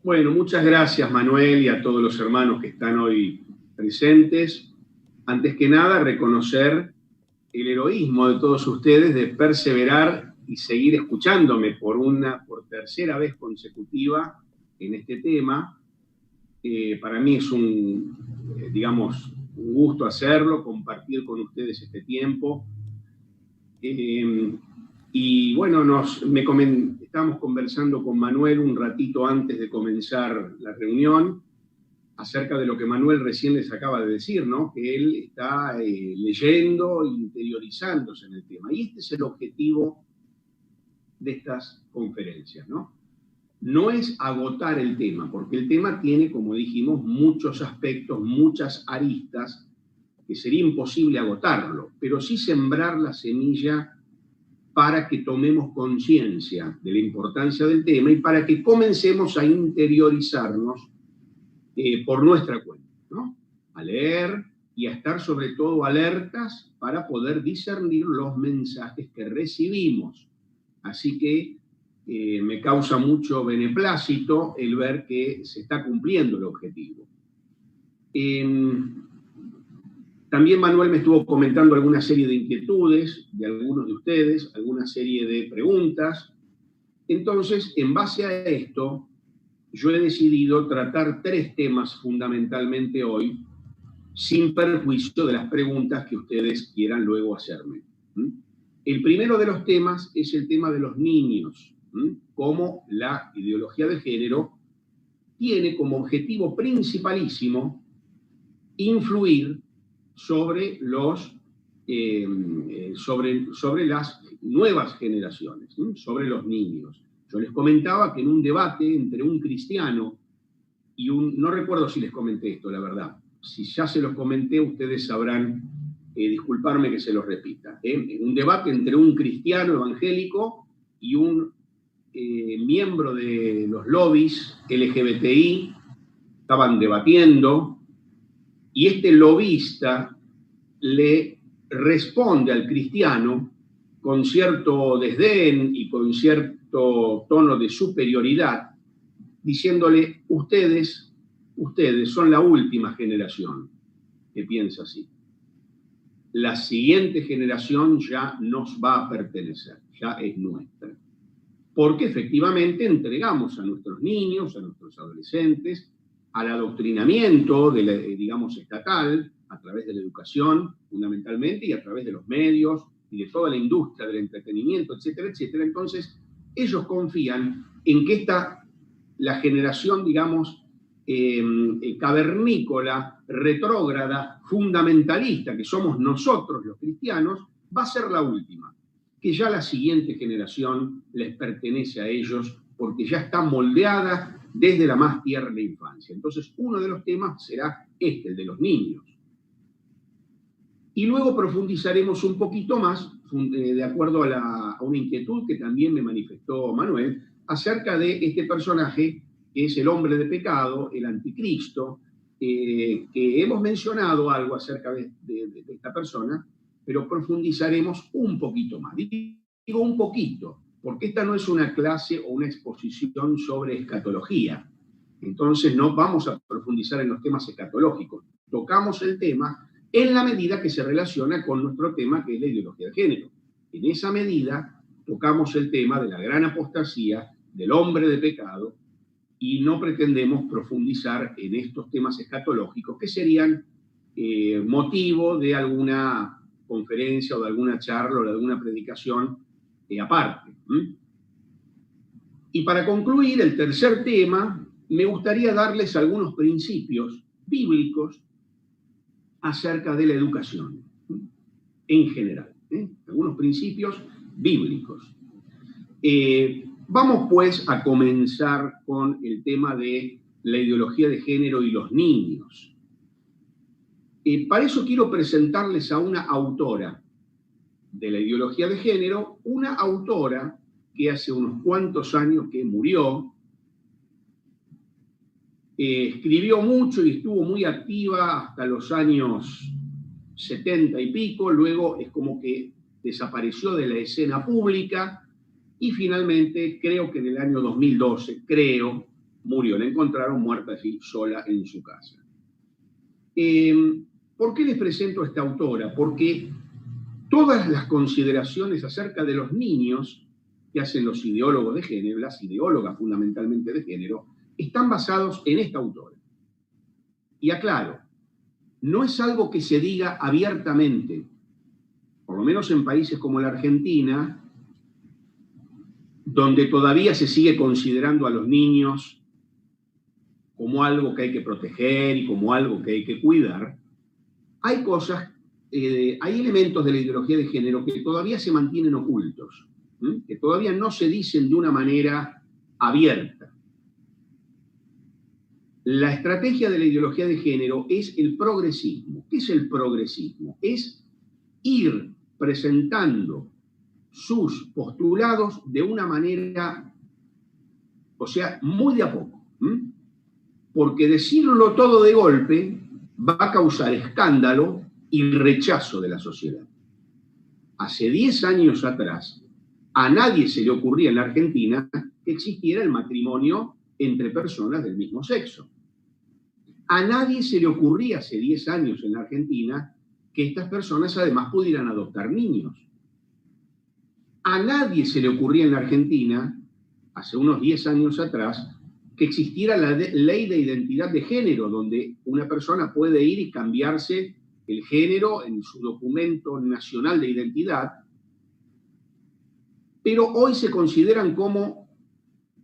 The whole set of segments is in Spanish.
Bueno, muchas gracias, Manuel, y a todos los hermanos que están hoy presentes. Antes que nada, reconocer el heroísmo de todos ustedes de perseverar y seguir escuchándome por tercera vez consecutiva en este tema. Para mí es digamos, un gusto hacerlo, compartir con ustedes este tiempo. Y bueno, estábamos conversando con Manuel un ratito antes de comenzar la reunión acerca de lo que Manuel recién les acaba de decir, ¿no? Que él está leyendo e interiorizándose en el tema. Y este es el objetivo de estas conferencias, ¿no? No es agotar el tema, porque el tema tiene, como dijimos, muchos aspectos, muchas aristas, que sería imposible agotarlo, pero sí sembrar la semilla para que tomemos conciencia de la importancia del tema y para que comencemos a interiorizarnos por nuestra cuenta, ¿no? A leer y a estar sobre todo alertas para poder discernir los mensajes que recibimos. Así que me causa mucho beneplácito el ver que se está cumpliendo el objetivo. También Manuel me estuvo comentando alguna serie de inquietudes de algunos de ustedes, alguna serie de preguntas. Entonces, en base a esto, yo he decidido tratar 3 temas fundamentalmente hoy, sin perjuicio de las preguntas que ustedes quieran luego hacerme. El primero de los temas es el tema de los niños, cómo la ideología de género tiene como objetivo principalísimo influir sobre las nuevas generaciones, sobre los niños. Yo les comentaba que en un debate entre un cristiano y no recuerdo si les comenté esto, la verdad. Si ya se los comenté, ustedes sabrán disculparme que se los repita. En un debate entre un cristiano evangélico y un miembro de los lobbies LGBTI, estaban debatiendo, y este lobista le responde al cristiano con cierto desdén y con cierto tono de superioridad, diciéndole, ustedes son la última generación que piensa así. La siguiente generación ya nos va a pertenecer, ya es nuestra. Porque efectivamente entregamos a nuestros niños, a nuestros adolescentes, al adoctrinamiento, digamos, estatal, a través de la educación, fundamentalmente, y a través de los medios y de toda la industria del entretenimiento, etcétera, etcétera. Entonces, ellos confían en que la generación, digamos, cavernícola, retrógrada, fundamentalista, que somos nosotros los cristianos, va a ser la última, que ya la siguiente generación les pertenece a ellos porque ya está moldeada desde la más tierna infancia. Entonces, uno de los temas será el de los niños. Y luego profundizaremos un poquito más, de acuerdo a una inquietud que también me manifestó Manuel, acerca de este personaje que es el hombre de pecado, el anticristo, que hemos mencionado algo acerca de esta persona, pero profundizaremos un poquito más. Digo un poquito, porque esta no es una clase o una exposición sobre escatología. Entonces no vamos a profundizar en los temas escatológicos. Tocamos el tema en la medida que se relaciona con nuestro tema, que es la ideología de género. En esa medida tocamos el tema de la gran apostasía, del hombre de pecado, y no pretendemos profundizar en estos temas escatológicos que serían motivo de alguna conferencia o de alguna charla o de alguna predicación aparte. Y para concluir, el tercer tema, me gustaría darles algunos principios bíblicos acerca de la educación en general. Algunos principios bíblicos. Vamos pues a comenzar con el tema de la ideología de género y los niños. Para eso quiero presentarles a una autora de la ideología de género, una autora que hace unos cuantos años que murió, escribió mucho y estuvo muy activa hasta los años 70 y pico, luego es como que desapareció de la escena pública y finalmente creo que en el año 2012, murió, la encontraron muerta allí sola en su casa. ¿Por qué les presento a esta autora? Porque todas las consideraciones acerca de los niños que hacen los ideólogos de género, las ideólogas fundamentalmente de género, están basados en esta autora. Y aclaro, no es algo que se diga abiertamente, por lo menos en países como la Argentina, donde todavía se sigue considerando a los niños como algo que hay que proteger y como algo que hay que cuidar. Hay cosas, hay elementos de la ideología de género que todavía se mantienen ocultos, que todavía no se dicen de una manera abierta. La estrategia de la ideología de género es el progresismo. ¿Qué es el progresismo? Es ir presentando sus postulados de una manera, o sea, muy de a poco. Porque decirlo todo de golpe va a causar escándalo y rechazo de la sociedad. Hace 10 años atrás, a nadie se le ocurría en la Argentina que existiera el matrimonio entre personas del mismo sexo. A nadie se le ocurría hace 10 años en la Argentina que estas personas además pudieran adoptar niños. A nadie se le ocurría en la Argentina, hace unos 10 años atrás, que existiera la ley de identidad de género, donde una persona puede ir y cambiarse el género en su documento nacional de identidad, pero hoy se consideran como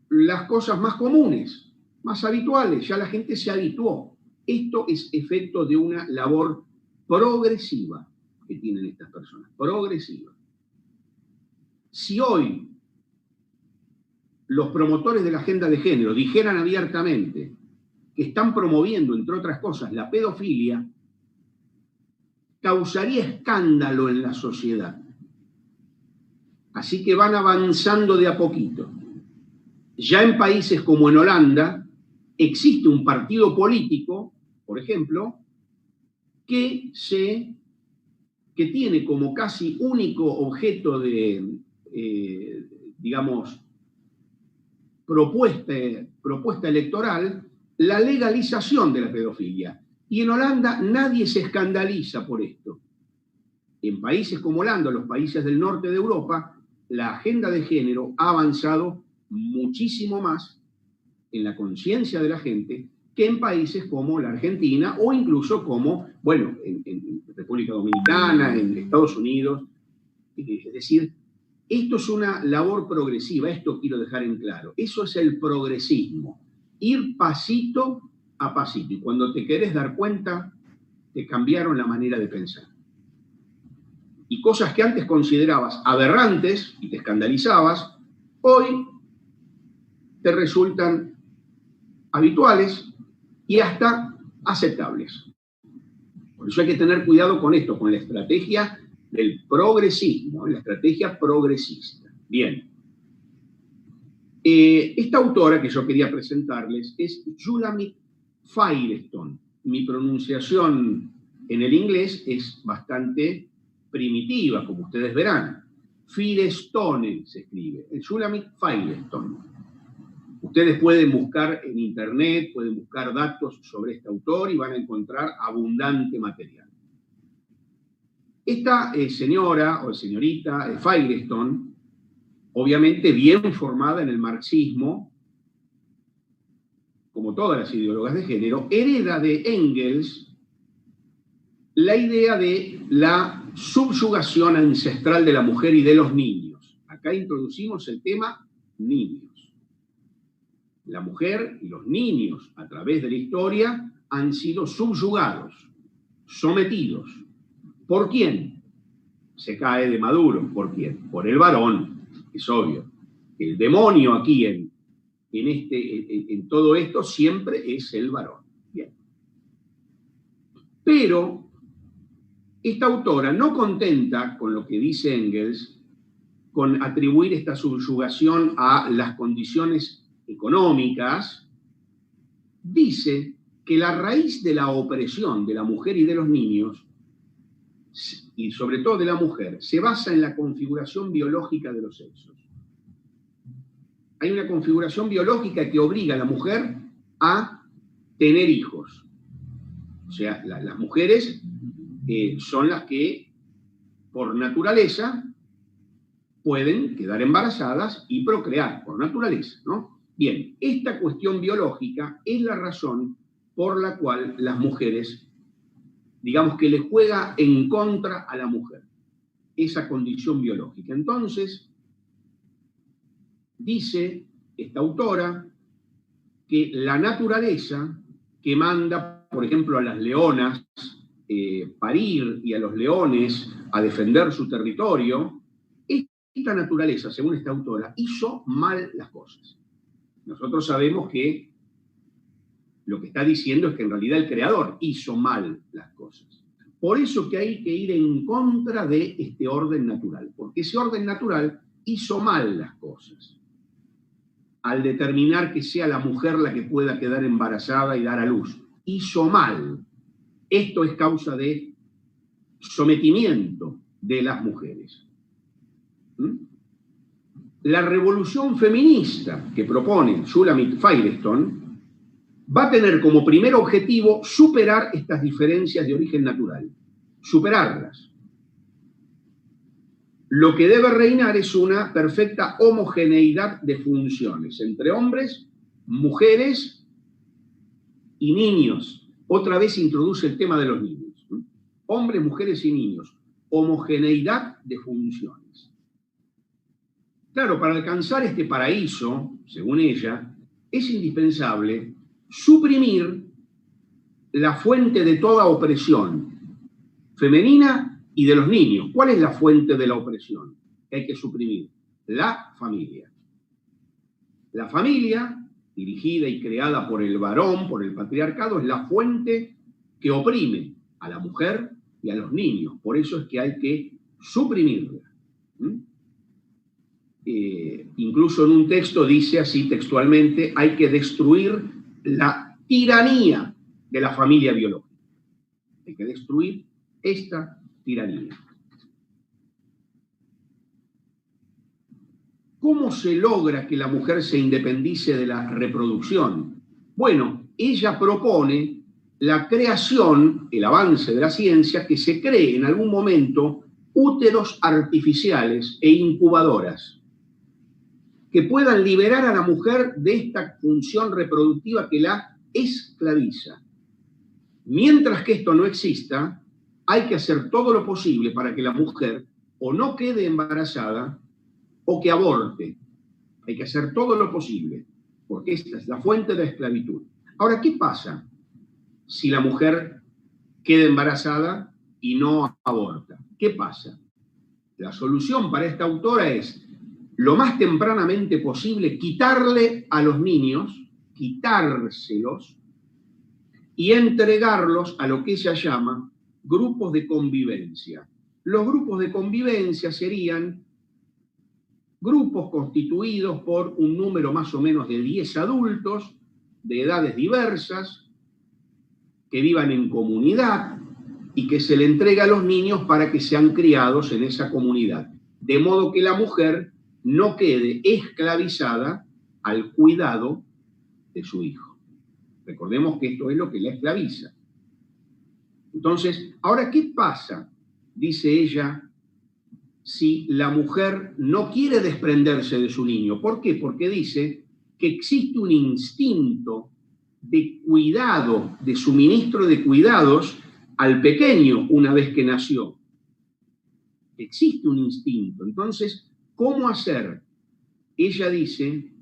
las cosas más comunes, más habituales, ya la gente se habituó. Esto es efecto de una labor progresiva que tienen estas personas, progresiva. Si hoy los promotores de la agenda de género dijeran abiertamente que están promoviendo, entre otras cosas, la pedofilia, causaría escándalo en la sociedad. Así que van avanzando de a poquito. Ya en países como en Holanda existe un partido político, por ejemplo, que tiene como casi único objeto de, digamos, propuesta electoral, la legalización de la pedofilia. Y en Holanda nadie se escandaliza por esto. En países como Holanda, los países del norte de Europa, la agenda de género ha avanzado muchísimo más en la conciencia de la gente que en países como la Argentina o incluso como, bueno, en República Dominicana, en Estados Unidos. Es decir, esto es una labor progresiva, esto quiero dejar en claro. Eso es el progresismo, ir pasito a pasito. Y cuando te querés dar cuenta, te cambiaron la manera de pensar. Y cosas que antes considerabas aberrantes y te escandalizabas, hoy te resultan habituales y hasta aceptables. Por eso hay que tener cuidado con esto, con la estrategia del progresismo, la estrategia progresista. Bien. Esta autora que yo quería presentarles es Shulamit Firestone. Mi pronunciación en el inglés es bastante primitiva, como ustedes verán. Firestone se escribe. Shulamit Firestone. Ustedes pueden buscar en internet, pueden buscar datos sobre este autor y van a encontrar abundante material. Esta señora o señorita Firestone, obviamente bien formada en el marxismo, como todas las ideólogas de género, hereda de Engels la idea de la subyugación ancestral de la mujer y de los niños. Acá introducimos el tema niños. La mujer y los niños, a través de la historia, han sido subyugados, sometidos. ¿Por quién? Se cae de Maduro. ¿Por quién? Por el varón, es obvio. El demonio aquí en todo esto siempre es el varón. Bien. Pero esta autora, no contenta con lo que dice Engels, con atribuir esta subyugación a las condiciones económicas, dice que la raíz de la opresión de la mujer y de los niños, y sobre todo de la mujer, se basa en la configuración biológica de los sexos. hay una configuración biológica que obliga a la mujer a tener hijos. O sea, las mujeres son las que, por naturaleza, pueden quedar embarazadas y procrear, por naturaleza, ¿no? Bien, esta cuestión biológica es la razón por la cual las mujeres, digamos que le juega en contra a la mujer, esa condición biológica. Entonces, dice esta autora que la naturaleza que manda, por ejemplo, a las leonas parir y a los leones a defender su territorio, esta naturaleza, según esta autora, hizo mal las cosas. Nosotros sabemos que lo que está diciendo es que en realidad el creador hizo mal las cosas. Por eso que hay que ir en contra de este orden natural, porque ese orden natural hizo mal las cosas al determinar que sea la mujer la que pueda quedar embarazada y dar a luz. Hizo mal. Esto es causa de sometimiento de las mujeres. La revolución feminista que propone Shulamit Firestone va a tener como primer objetivo superar estas diferencias de origen natural, superarlas. Lo que debe reinar es una perfecta homogeneidad de funciones entre hombres, mujeres y niños. Otra vez introduce el tema de los niños. Hombres, mujeres y niños. Homogeneidad de funciones. Claro, para alcanzar este paraíso, según ella, es indispensable suprimir la fuente de toda opresión femenina y de los niños. ¿Cuál es la fuente de la opresión que hay que suprimir? La familia. La familia, dirigida y creada por el varón, por el patriarcado, es la fuente que oprime a la mujer y a los niños. Por eso es que hay que suprimirla. Incluso en un texto dice así textualmente, hay que destruir la tiranía de la familia biológica. Hay que destruir esta tiranía. ¿Cómo se logra que la mujer se independice de la reproducción? Bueno, ella propone la creación, el avance de la ciencia, que se cree en algún momento úteros artificiales e incubadoras que puedan liberar a la mujer de esta función reproductiva que la esclaviza. Mientras que esto no exista, hay que hacer todo lo posible para que la mujer o no quede embarazada o que aborte. Hay que hacer todo lo posible, porque esta es la fuente de la esclavitud. Ahora, ¿qué pasa si la mujer queda embarazada y no aborta? ¿Qué pasa? La solución para esta autora es, lo más tempranamente posible, quitarle a los niños, quitárselos, y entregarlos a lo que ella llama grupos de convivencia. Los grupos de convivencia serían grupos constituidos por un número más o menos de 10 adultos de edades diversas que vivan en comunidad y que se le entrega a los niños para que sean criados en esa comunidad. De modo que la mujer no quede esclavizada al cuidado de su hijo. Recordemos que esto es lo que la esclaviza. Entonces, ahora, ¿qué pasa? Dice ella, si la mujer no quiere desprenderse de su niño. ¿Por qué? Porque dice que existe un instinto de cuidado, de suministro de cuidados al pequeño una vez que nació. Existe un instinto. Entonces, ¿cómo hacer? Ella dice,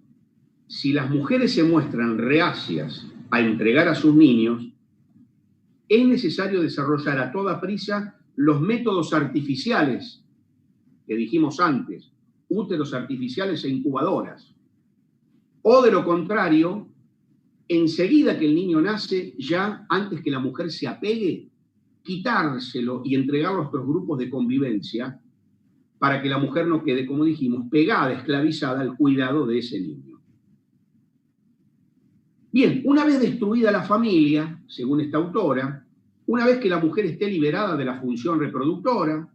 si las mujeres se muestran reacias a entregar a sus niños, es necesario desarrollar a toda prisa los métodos artificiales que dijimos antes, úteros artificiales e incubadoras. O de lo contrario, enseguida que el niño nace, ya antes que la mujer se apegue, quitárselo y entregarlo a estos grupos de convivencia para que la mujer no quede, como dijimos, pegada, esclavizada al cuidado de ese niño. Bien, una vez destruida la familia, según esta autora, una vez que la mujer esté liberada de la función reproductora,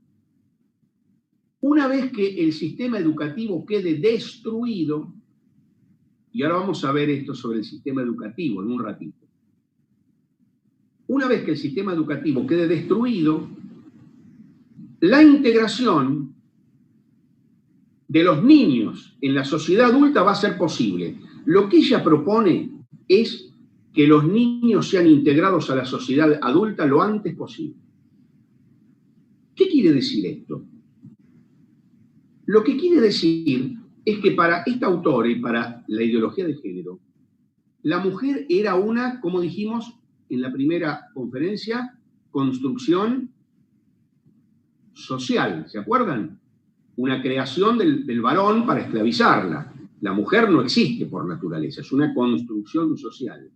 una vez que el sistema educativo quede destruido, Y ahora vamos a ver esto sobre el sistema educativo en un ratito. Una vez que el sistema educativo quede destruido, la integración de los niños en la sociedad adulta va a ser posible. Lo que ella propone es que los niños sean integrados a la sociedad adulta lo antes posible. ¿Qué quiere decir esto? Lo que quiere decir es que para esta autora y para la ideología de género, la mujer era una, como dijimos en la primera conferencia, construcción social, ¿se acuerdan? Una creación del varón para esclavizarla. La mujer no existe por naturaleza, es una construcción social.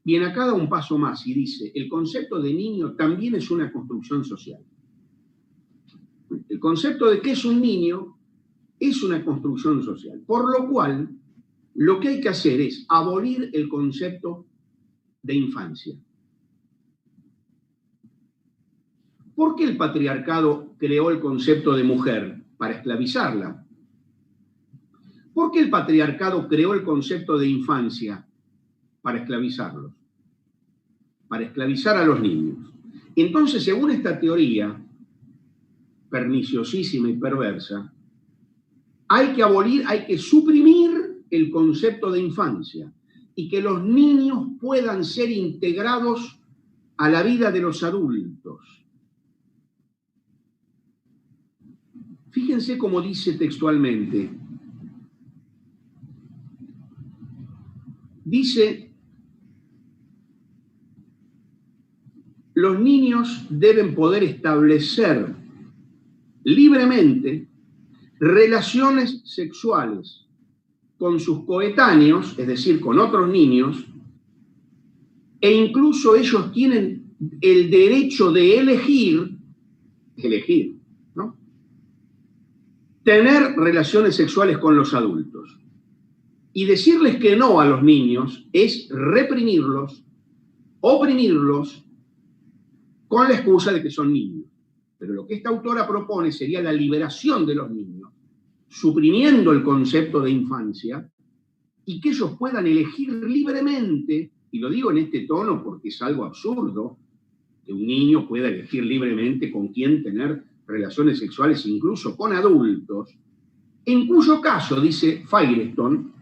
Bien, acá da un paso más y dice, el concepto de niño también es una construcción social. El concepto de qué es un niño es una construcción social, por lo cual lo que hay que hacer es abolir el concepto de infancia. ¿Por qué el patriarcado creó el concepto de mujer? Para esclavizarla. ¿Por qué el patriarcado creó el concepto de infancia? Para esclavizarlos. Para esclavizar a los niños. Entonces, según esta teoría perniciosísima y perversa, hay que abolir, hay que suprimir el concepto de infancia y que los niños puedan ser integrados a la vida de los adultos. Fíjense cómo dice textualmente. Dice, los niños deben poder establecer libremente relaciones sexuales con sus coetáneos, es decir, con otros niños, e incluso ellos tienen el derecho de elegir, ¿no? Tener relaciones sexuales con los adultos. Y decirles que no a los niños es reprimirlos, oprimirlos, con la excusa de que son niños. Pero lo que esta autora propone sería la liberación de los niños, suprimiendo el concepto de infancia, y que ellos puedan elegir libremente, y lo digo en este tono porque es algo absurdo, que un niño pueda elegir libremente con quién tener relaciones sexuales, incluso con adultos, en cuyo caso, dice Firestone,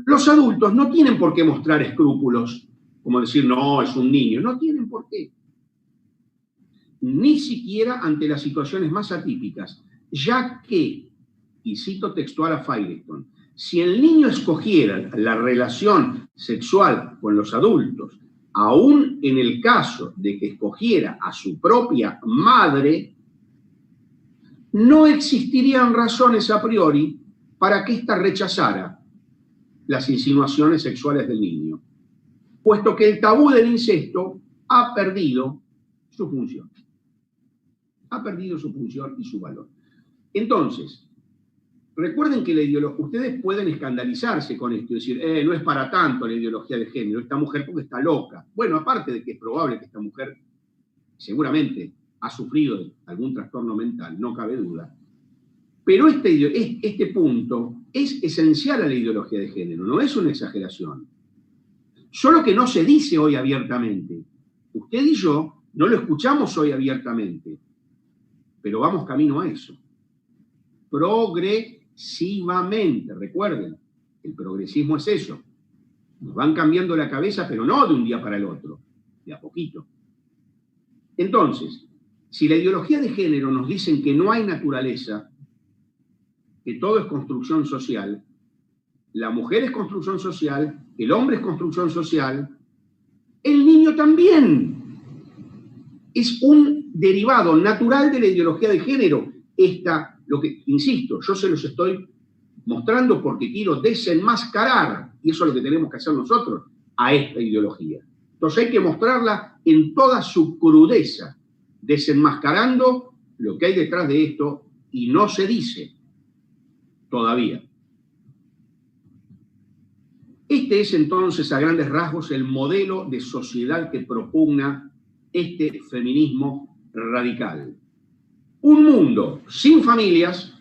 los adultos no tienen por qué mostrar escrúpulos, como decir, no, es un niño, no tienen por qué. Ni siquiera ante las situaciones más atípicas, ya que, y cito textual a Firestone, si el niño escogiera la relación sexual con los adultos, aún en el caso de que escogiera a su propia madre, no existirían razones a priori para que ésta rechazara las insinuaciones sexuales del niño, puesto que el tabú del incesto ha perdido su función. Ha perdido su función y su valor. Entonces, recuerden que la ideología, ustedes pueden escandalizarse con esto y decir, no es para tanto la ideología de género, esta mujer porque está loca. Bueno, aparte de que es probable que esta mujer seguramente ha sufrido algún trastorno mental, no cabe duda, pero este punto es esencial a la ideología de género, no es una exageración. Solo que no se dice hoy abiertamente. Usted y yo no lo escuchamos hoy abiertamente, pero vamos camino a eso. Progresivamente, recuerden, el progresismo es eso. Nos van cambiando la cabeza, pero no de un día para el otro, de a poquito. Entonces, si la ideología de género nos dicen que no hay naturaleza, que todo es construcción social, la mujer es construcción social, el hombre es construcción social, el niño también es un derivado natural de la ideología de género. Lo que, insisto, yo se los estoy mostrando porque quiero desenmascarar, y eso es lo que tenemos que hacer nosotros, a esta ideología. Entonces hay que mostrarla en toda su crudeza, desenmascarando lo que hay detrás de esto, y no se dice todavía. Este es entonces, a grandes rasgos, el modelo de sociedad que propugna este feminismo radical. Un mundo sin familias,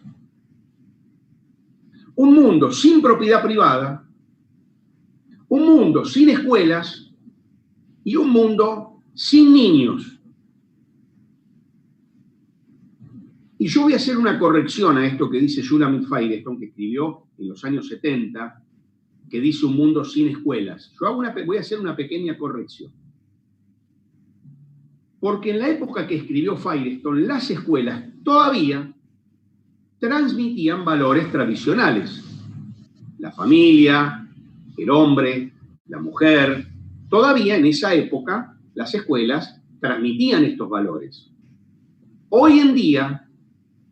un mundo sin propiedad privada, un mundo sin escuelas y un mundo sin niños. Y yo voy a hacer una corrección a esto que dice Shulamit Firestone, que escribió en los años 70, que dice un mundo sin escuelas. Voy a hacer una pequeña corrección. Porque en la época que escribió Firestone, las escuelas todavía transmitían valores tradicionales. La familia, el hombre, la mujer. Todavía en esa época las escuelas transmitían estos valores. Hoy en día,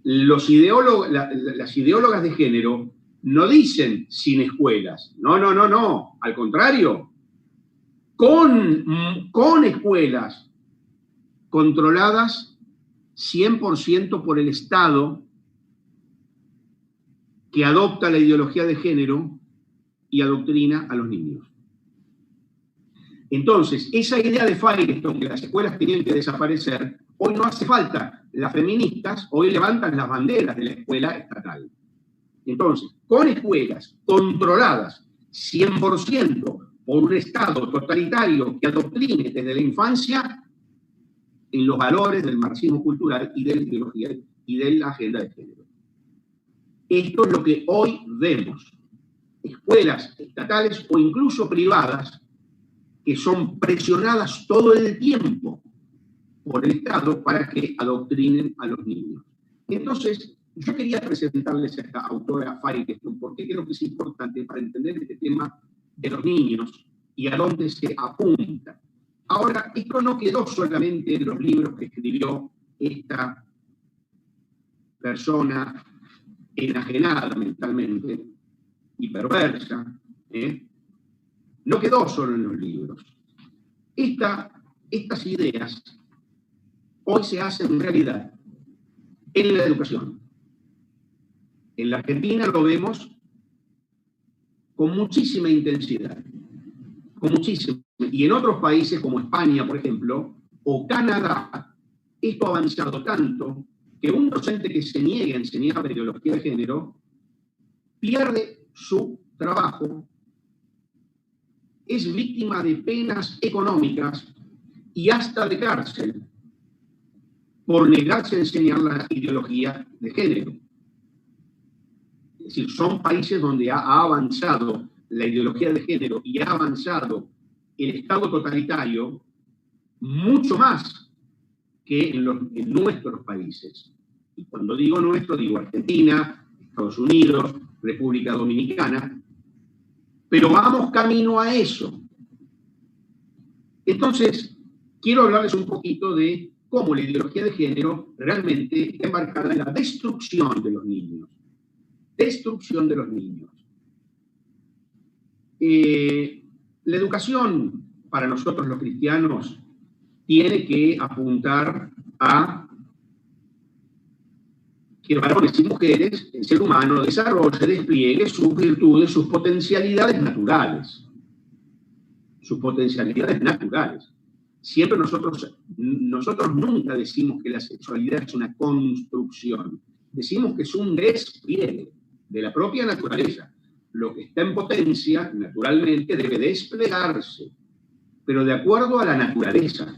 las ideólogas de género no dicen sin escuelas. No. Al contrario, con escuelas controladas 100% por el Estado, que adopta la ideología de género y adoctrina a los niños. Entonces, esa idea de Firestone, que las escuelas tenían que desaparecer, hoy no hace falta. Las feministas hoy levantan las banderas de la escuela estatal. Entonces, con escuelas controladas 100% por un Estado totalitario que adoctrine desde la infancia en los valores del marxismo cultural y de la ideología y de la agenda de género. Esto es lo que hoy vemos. Escuelas estatales o incluso privadas que son presionadas todo el tiempo por el Estado para que adoctrinen a los niños. Entonces, yo quería presentarles a esta autora Firestone porque creo que es importante para entender este tema de los niños y a dónde se apunta. Ahora, esto no quedó solamente en los libros que escribió esta persona enajenada mentalmente y perversa, no quedó solo en los libros. Estas ideas hoy se hacen realidad en la educación. En la Argentina lo vemos con muchísima intensidad, y en otros países como España, por ejemplo, o Canadá, esto ha avanzado tanto que un docente que se niegue a enseñar ideología de género pierde su trabajo, es víctima de penas económicas y hasta de cárcel por negarse a enseñar la ideología de género. Es decir, son países donde ha avanzado la ideología de género y ha avanzado el Estado totalitario mucho más que en nuestros países. Y cuando digo nuestro, digo Argentina, Estados Unidos, República Dominicana, pero vamos camino a eso. Entonces, quiero hablarles un poquito de cómo la ideología de género realmente está embarcada en la destrucción de los niños. Destrucción de los niños. La educación para nosotros los cristianos tiene que apuntar a que varones y mujeres, el ser humano, desarrolle, despliegue sus virtudes, sus potencialidades naturales. Sus potencialidades naturales. Siempre nosotros nunca decimos que la sexualidad es una construcción. Decimos que es un despliegue de la propia naturaleza. Lo que está en potencia, naturalmente, debe desplegarse, pero de acuerdo a la naturaleza.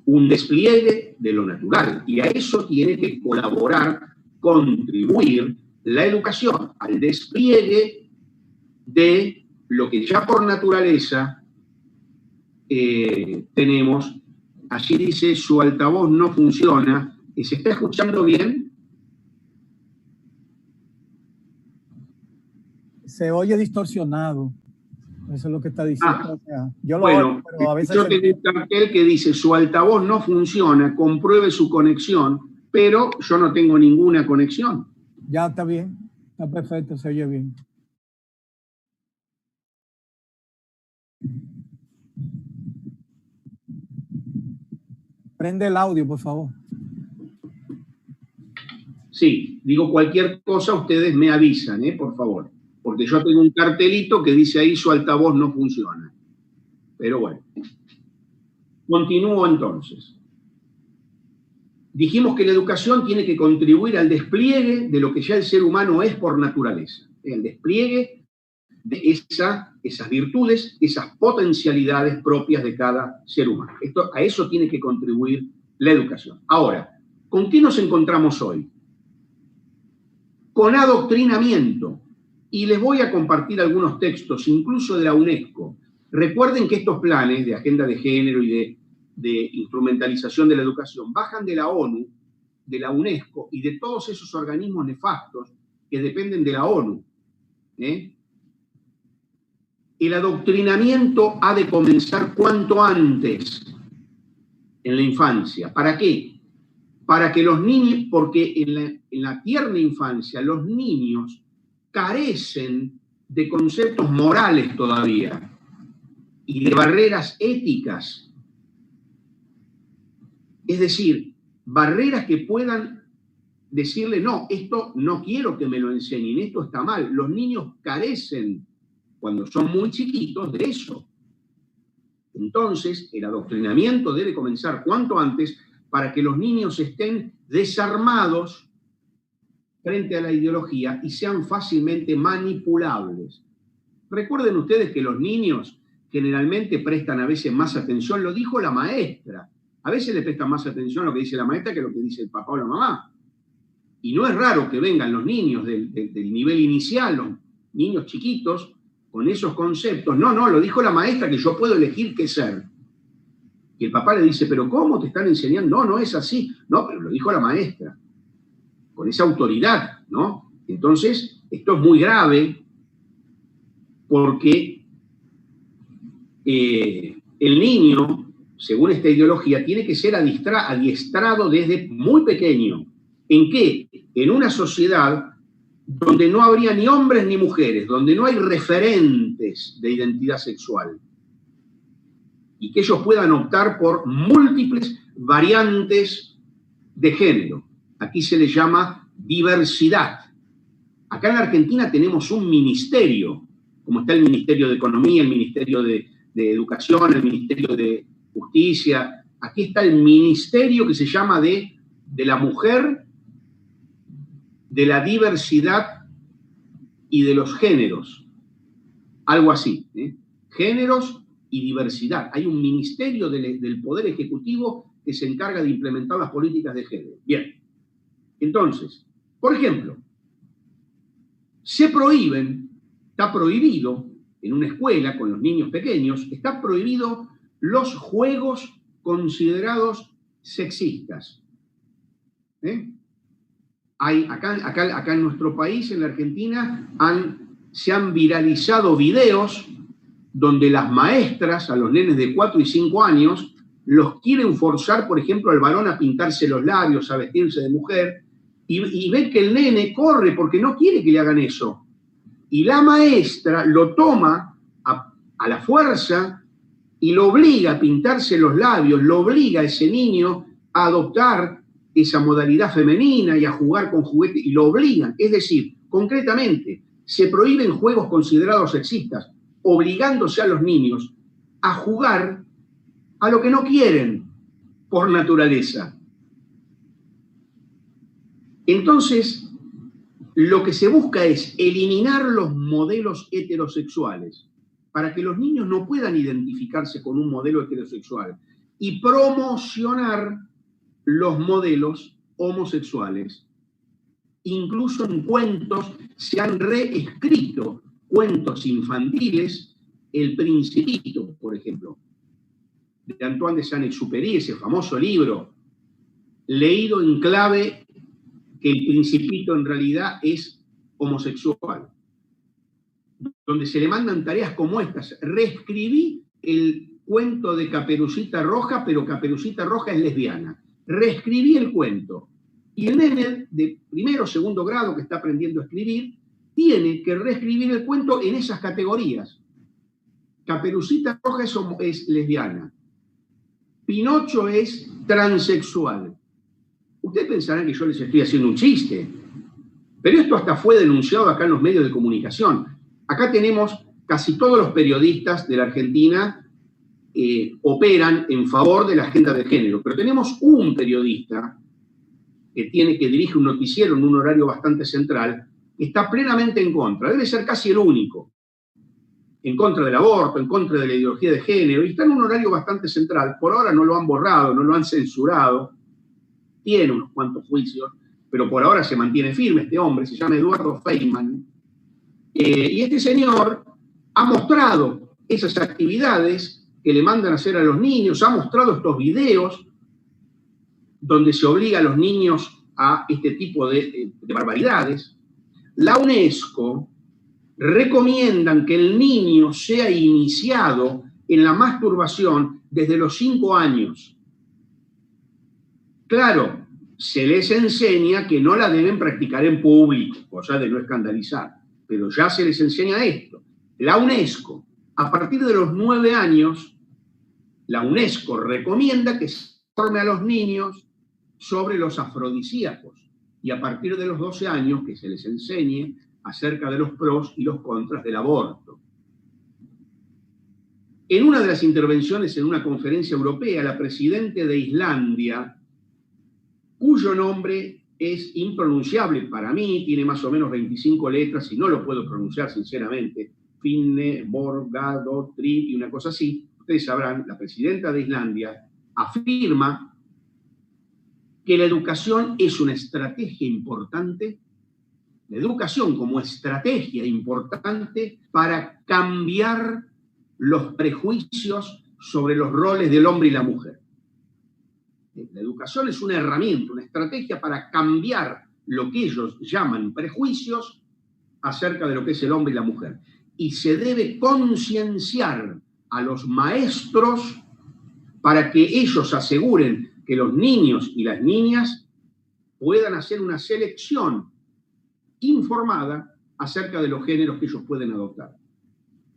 Un despliegue de lo natural. Y a eso tiene que colaborar, contribuir la educación al despliegue de lo que ya por naturaleza tenemos. Allí dice, su altavoz no funciona. ¿Se está escuchando bien? Se oye distorsionado. Eso es lo que está diciendo. Yo lo bueno, oigo, pero a veces yo tengo un cartel que dice, su altavoz no funciona, compruebe su conexión, pero yo no tengo ninguna conexión. Ya está bien, está perfecto, se oye bien. Prende el audio, por favor. Sí, digo cualquier cosa, ustedes me avisan, por favor. Porque yo tengo un cartelito que dice ahí, su altavoz no funciona. Pero bueno. Continúo entonces. Dijimos que la educación tiene que contribuir al despliegue de lo que ya el ser humano es por naturaleza. el despliegue de esas virtudes, esas potencialidades propias de cada ser humano. A eso tiene que contribuir la educación. Ahora, ¿con qué nos encontramos hoy? Con adoctrinamiento. Y les voy a compartir algunos textos, incluso de la UNESCO. Recuerden que estos planes de agenda de género y de instrumentalización de la educación bajan de la ONU, de la UNESCO y de todos esos organismos nefastos que dependen de la ONU. El adoctrinamiento ha de comenzar cuanto antes en la infancia. ¿Para qué? Para que los niños, porque en la tierna infancia los niños carecen de conceptos morales todavía y de barreras éticas. Es decir, barreras que puedan decirle, no, esto no quiero que me lo enseñen, esto está mal. Los niños carecen, cuando son muy chiquitos, de eso. Entonces, el adoctrinamiento debe comenzar cuanto antes para que los niños estén desarmados frente a la ideología y sean fácilmente manipulables. Recuerden ustedes que los niños generalmente prestan a veces más atención, lo dijo la maestra, a veces le prestan más atención a lo que dice la maestra que a lo que dice el papá o la mamá. Y no es raro que vengan los niños del nivel inicial, los niños chiquitos, con esos conceptos. No, lo dijo la maestra que yo puedo elegir qué ser. Y el papá le dice, pero ¿cómo te están enseñando? No es así. No, pero lo dijo la maestra, con esa autoridad, ¿no? Entonces, esto es muy grave porque el niño, según esta ideología, tiene que ser adiestrado desde muy pequeño. ¿En qué? En una sociedad donde no habría ni hombres ni mujeres, donde no hay referentes de identidad sexual y que ellos puedan optar por múltiples variantes de género. Aquí se le llama diversidad. Acá en la Argentina tenemos un ministerio, como está el Ministerio de Economía, el Ministerio de Educación, el Ministerio de Justicia. Aquí está el ministerio que se llama de la mujer, de la diversidad y de los géneros. Algo así, géneros y diversidad. Hay un ministerio del Poder Ejecutivo que se encarga de implementar las políticas de género. Bien. Entonces, por ejemplo, está prohibido en una escuela con los niños pequeños, está prohibido los juegos considerados sexistas. Acá en nuestro país, en la Argentina, se han viralizado videos donde las maestras a los nenes de 4 y 5 años los quieren forzar, por ejemplo, al varón a pintarse los labios, a vestirse de mujer, y ven que el nene corre porque no quiere que le hagan eso. Y la maestra lo toma a la fuerza y lo obliga a pintarse los labios, lo obliga a ese niño a adoptar esa modalidad femenina y a jugar con juguetes, y lo obligan. Es decir, concretamente, se prohíben juegos considerados sexistas, obligándose a los niños a jugar a lo que no quieren por naturaleza. Entonces, lo que se busca es eliminar los modelos heterosexuales para que los niños no puedan identificarse con un modelo heterosexual y promocionar los modelos homosexuales. Incluso en cuentos se han reescrito cuentos infantiles, El Principito, por ejemplo, de Antoine de Saint-Exupéry, ese famoso libro, leído en clave que el Principito en realidad es homosexual, donde se le mandan tareas como estas. Reescribí el cuento de Caperucita Roja, pero Caperucita Roja es lesbiana. Reescribí el cuento. Y el nene de primero o segundo grado que está aprendiendo a escribir tiene que reescribir el cuento en esas categorías. Caperucita Roja es lesbiana. Pinocho es transexual. Ustedes pensarán que yo les estoy haciendo un chiste, pero esto hasta fue denunciado acá en los medios de comunicación. Acá tenemos casi todos los periodistas de la Argentina operan en favor de la agenda de género, pero tenemos un periodista que dirige un noticiero en un horario bastante central, que está plenamente en contra, debe ser casi el único, en contra del aborto, en contra de la ideología de género, y está en un horario bastante central. Por ahora no lo han borrado, no lo han censurado, tiene unos cuantos juicios, pero por ahora se mantiene firme este hombre, se llama Eduardo Feynman, y este señor ha mostrado esas actividades que le mandan a hacer a los niños, ha mostrado estos videos donde se obliga a los niños a este tipo de barbaridades. La UNESCO recomiendan que el niño sea iniciado en la masturbación desde los 5 años. Claro, se les enseña que no la deben practicar en público, cosa de no escandalizar, pero ya se les enseña esto. La UNESCO, a partir de los 9 años, la UNESCO recomienda que se informe a los niños sobre los afrodisíacos y a partir de los 12 años que se les enseñe acerca de los pros y los contras del aborto. En una de las intervenciones en una conferencia europea, la presidenta de Islandia, cuyo nombre es impronunciable para mí, tiene más o menos 25 letras y no lo puedo pronunciar sinceramente, Finne, Borgado, Trip y una cosa así, ustedes sabrán, la presidenta de Islandia afirma que la educación es una estrategia importante, la educación como estrategia importante para cambiar los prejuicios sobre los roles del hombre y la mujer. La educación es una herramienta, una estrategia para cambiar lo que ellos llaman prejuicios acerca de lo que es el hombre y la mujer. Y se debe concienciar a los maestros para que ellos aseguren que los niños y las niñas puedan hacer una selección informada acerca de los géneros que ellos pueden adoptar.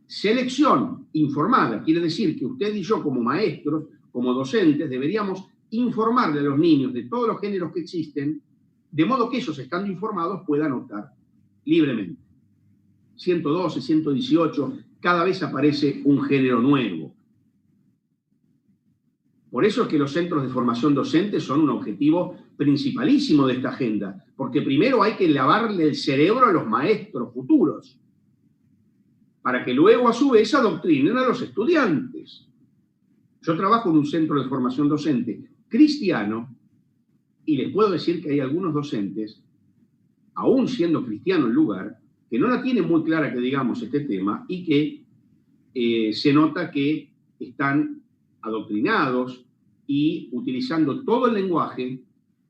Selección informada quiere decir que usted y yo como maestros, como docentes, deberíamos informarle a los niños de todos los géneros que existen, de modo que ellos, estando informados, puedan optar libremente. 112, 118, cada vez aparece un género nuevo. Por eso es que los centros de formación docente son un objetivo principalísimo de esta agenda, porque primero hay que lavarle el cerebro a los maestros futuros, para que luego a su vez adoctrinen a los estudiantes. Yo trabajo en un centro de formación docente cristiano y les puedo decir que hay algunos docentes, aún siendo cristiano el lugar, que no la tienen muy clara, que digamos, este tema y que se nota que están adoctrinados y utilizando todo el lenguaje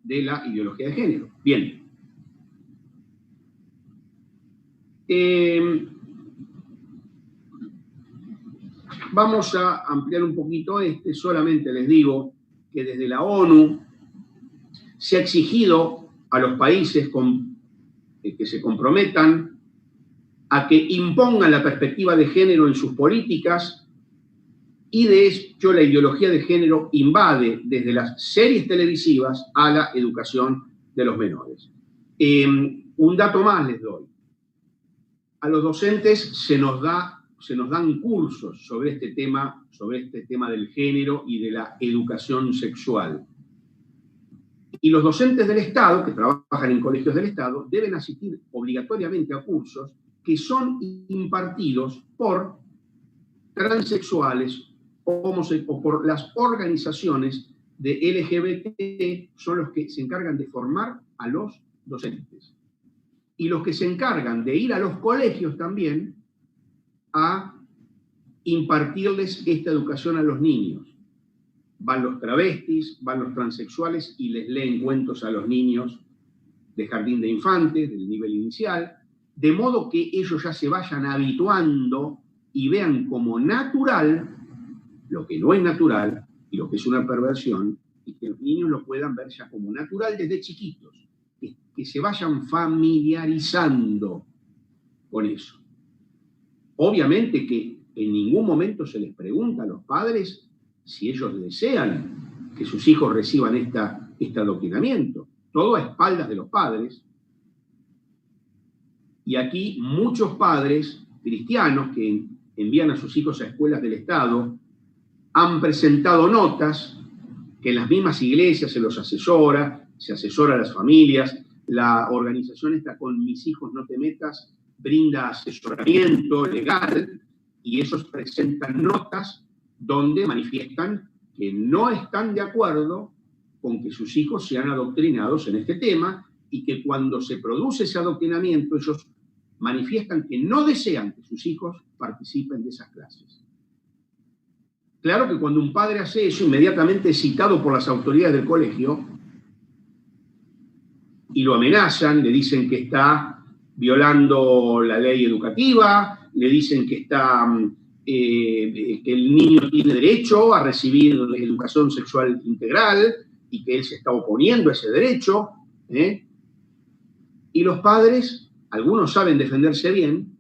de la ideología de género. Bien. Vamos a ampliar un poquito solamente les digo que desde la ONU se ha exigido a los países que se comprometan a que impongan la perspectiva de género en sus políticas y de hecho la ideología de género invade desde las series televisivas a la educación de los menores. Un dato más les doy. A los docentes se nos dan cursos sobre este tema del género y de la educación sexual. Y los docentes del Estado, que trabajan en colegios del Estado, deben asistir obligatoriamente a cursos que son impartidos por transexuales o por las organizaciones de LGBT, son los que se encargan de formar a los docentes. Y los que se encargan de ir a los colegios también a impartirles esta educación a los niños. Van los travestis, van los transexuales y les leen cuentos a los niños de jardín de infantes, del nivel inicial, de modo que ellos ya se vayan habituando y vean como natural lo que no es natural y lo que es una perversión, y que los niños lo puedan ver ya como natural desde chiquitos, que se vayan familiarizando con eso. Obviamente que en ningún momento se les pregunta a los padres si ellos desean que sus hijos reciban este adoctrinamiento. Todo a espaldas de los padres. Y aquí muchos padres cristianos que envían a sus hijos a escuelas del Estado han presentado notas que en las mismas iglesias se los asesora, se asesora a las familias La organización esta con Mis Hijos No Te Metas brinda asesoramiento legal y ellos presentan notas donde manifiestan que no están de acuerdo con que sus hijos sean adoctrinados en este tema y que cuando se produce ese adoctrinamiento ellos manifiestan que no desean que sus hijos participen de esas clases. Claro que cuando un padre hace eso, inmediatamente es citado por las autoridades del colegio y lo amenazan, le dicen que está violando la ley educativa, le dicen que que el niño tiene derecho a recibir educación sexual integral y que él se está oponiendo a ese derecho. Y los padres, algunos saben defenderse bien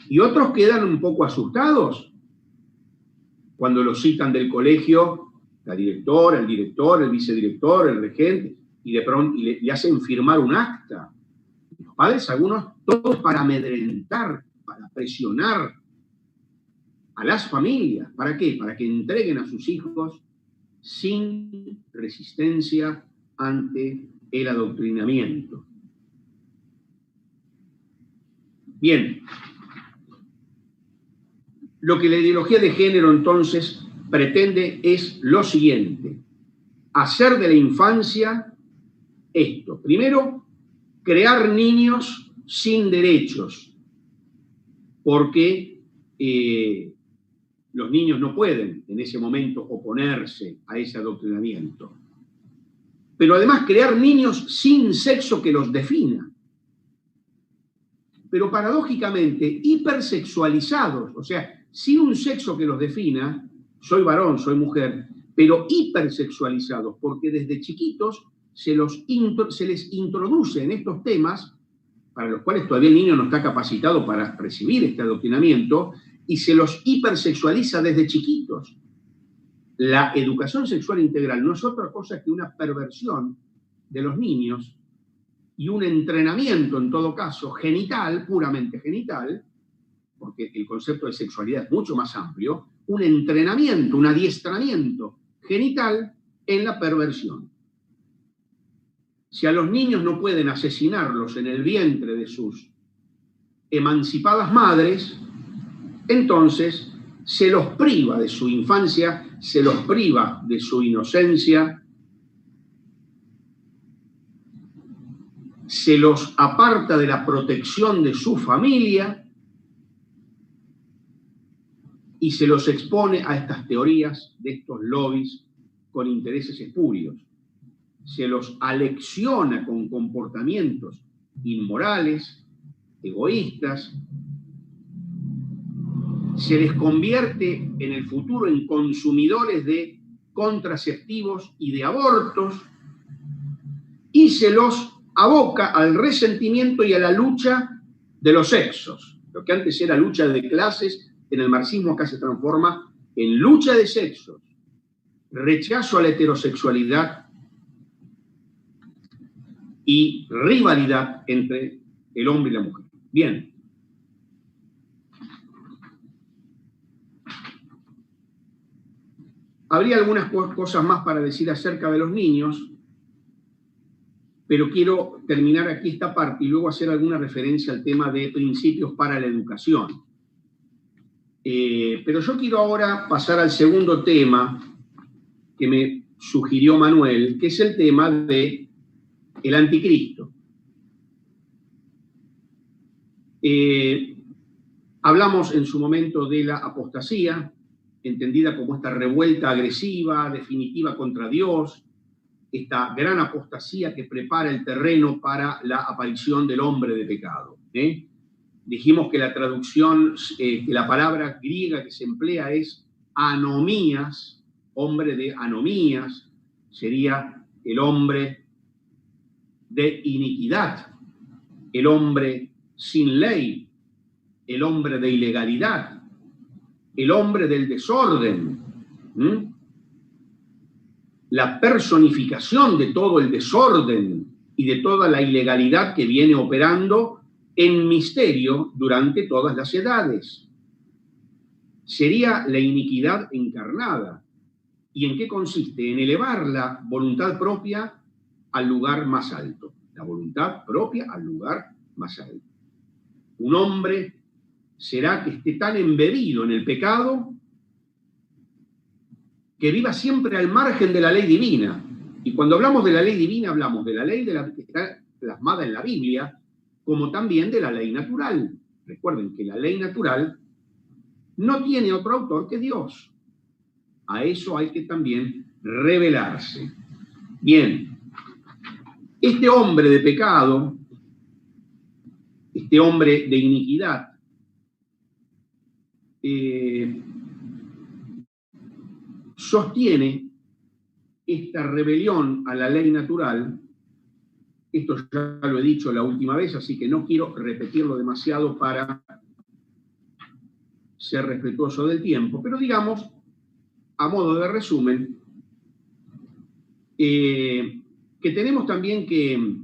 y otros quedan un poco asustados cuando lo citan del colegio, la directora, el director, el vicedirector, el regente, y de pronto le hacen firmar un acta. Los padres, algunos, todos para amedrentar, para presionar a las familias. ¿Para qué? Para que entreguen a sus hijos sin resistencia ante el adoctrinamiento. Bien. Lo que la ideología de género entonces pretende es lo siguiente: hacer de la infancia esto. Primero, crear niños sin derechos, porque los niños no pueden en ese momento oponerse a ese adoctrinamiento. Pero además crear niños sin sexo que los defina. Pero paradójicamente hipersexualizados, o sea, sin un sexo que los defina, soy varón, soy mujer, pero hipersexualizados, porque desde chiquitos se les introduce en estos temas, para los cuales todavía el niño no está capacitado para recibir este adoctrinamiento, y se los hipersexualiza desde chiquitos. La educación sexual integral no es otra cosa que una perversión de los niños y un entrenamiento, en todo caso, genital, puramente genital, porque el concepto de sexualidad es mucho más amplio, un entrenamiento, un adiestramiento genital en la perversión. Si a los niños no pueden asesinarlos en el vientre de sus emancipadas madres, entonces se los priva de su infancia, se los priva de su inocencia, se los aparta de la protección de su familia y se los expone a estas teorías de estos lobbies con intereses espurios. Se los alecciona con comportamientos inmorales, egoístas, se les convierte en el futuro en consumidores de contraceptivos y de abortos y se los aboca al resentimiento y a la lucha de los sexos. Lo que antes era lucha de clases, en el marxismo acá se transforma en lucha de sexos, rechazo a la heterosexualidad y rivalidad entre el hombre y la mujer. Bien. Habría algunas cosas más para decir acerca de los niños, pero quiero terminar aquí esta parte y luego hacer alguna referencia al tema de principios para la educación. Pero yo quiero ahora pasar al segundo tema que me sugirió Manuel, que es el tema de el anticristo. Hablamos en su momento de la apostasía, entendida como esta revuelta agresiva, definitiva contra Dios, esta gran apostasía que prepara el terreno para la aparición del hombre de pecado. Dijimos que la traducción, que la palabra griega que se emplea es anomías, hombre de anomías, sería el hombre de iniquidad, el hombre sin ley, el hombre de ilegalidad, el hombre del desorden, la personificación de todo el desorden y de toda la ilegalidad que viene operando en misterio durante todas las edades. Sería la iniquidad encarnada. ¿Y en qué consiste? En elevar la voluntad propia al lugar más alto. la voluntad propia al lugar más alto. Un hombre será que esté tan embebido en el pecado que viva siempre al margen de la ley divina. Y cuando hablamos de la ley divina, hablamos de la ley que está plasmada en la Biblia, como también de la ley natural. Recuerden que la ley natural no tiene otro autor que Dios. A eso hay que también revelarse. Bien, este hombre de pecado, este hombre de iniquidad, sostiene esta rebelión a la ley natural. Esto ya lo he dicho la última vez, así que no quiero repetirlo demasiado para ser respetuoso del tiempo, pero digamos, a modo de resumen, que tenemos también que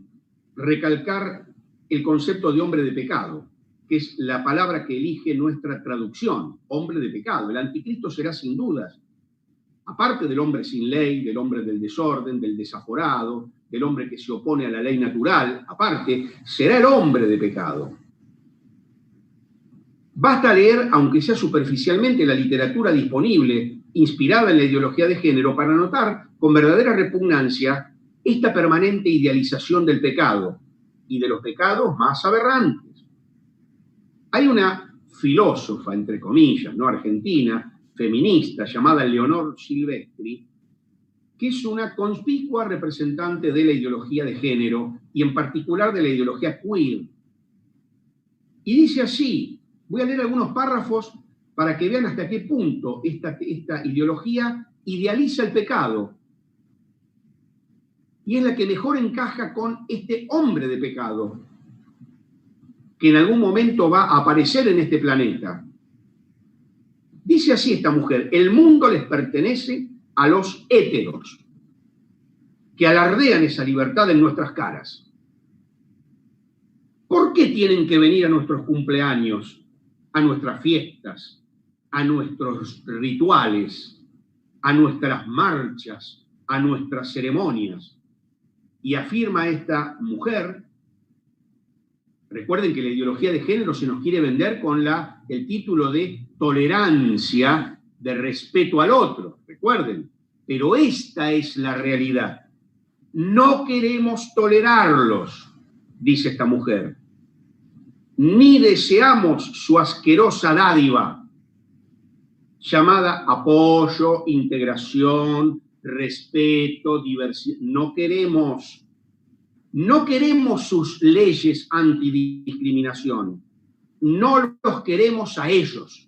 recalcar el concepto de hombre de pecado, que es la palabra que elige nuestra traducción, hombre de pecado. El anticristo será sin dudas, aparte del hombre sin ley, del hombre del desorden, del desaforado, del hombre que se opone a la ley natural, aparte, será el hombre de pecado. Basta leer, aunque sea superficialmente, la literatura disponible, inspirada en la ideología de género, para notar con verdadera repugnancia esta permanente idealización del pecado y de los pecados más aberrantes. Hay una filósofa, entre comillas, no argentina, feminista, llamada Leonor Silvestri, que es una conspicua representante de la ideología de género y en particular de la ideología queer. Y dice así, voy a leer algunos párrafos para que vean hasta qué punto esta ideología idealiza el pecado y es la que mejor encaja con este hombre de pecado que en algún momento va a aparecer en este planeta. Dice así esta mujer: el mundo les pertenece a los héteros, que alardean esa libertad en nuestras caras. ¿Por qué tienen que venir a nuestros cumpleaños, a nuestras fiestas, a nuestros rituales, a nuestras marchas, a nuestras ceremonias? Y afirma esta mujer, recuerden que la ideología de género se nos quiere vender con el título de tolerancia, de respeto al otro, recuerden, pero esta es la realidad. No queremos tolerarlos, dice esta mujer, ni deseamos su asquerosa dádiva llamada apoyo, integración, respeto, diversidad. No queremos sus leyes antidiscriminación, no los queremos a ellos.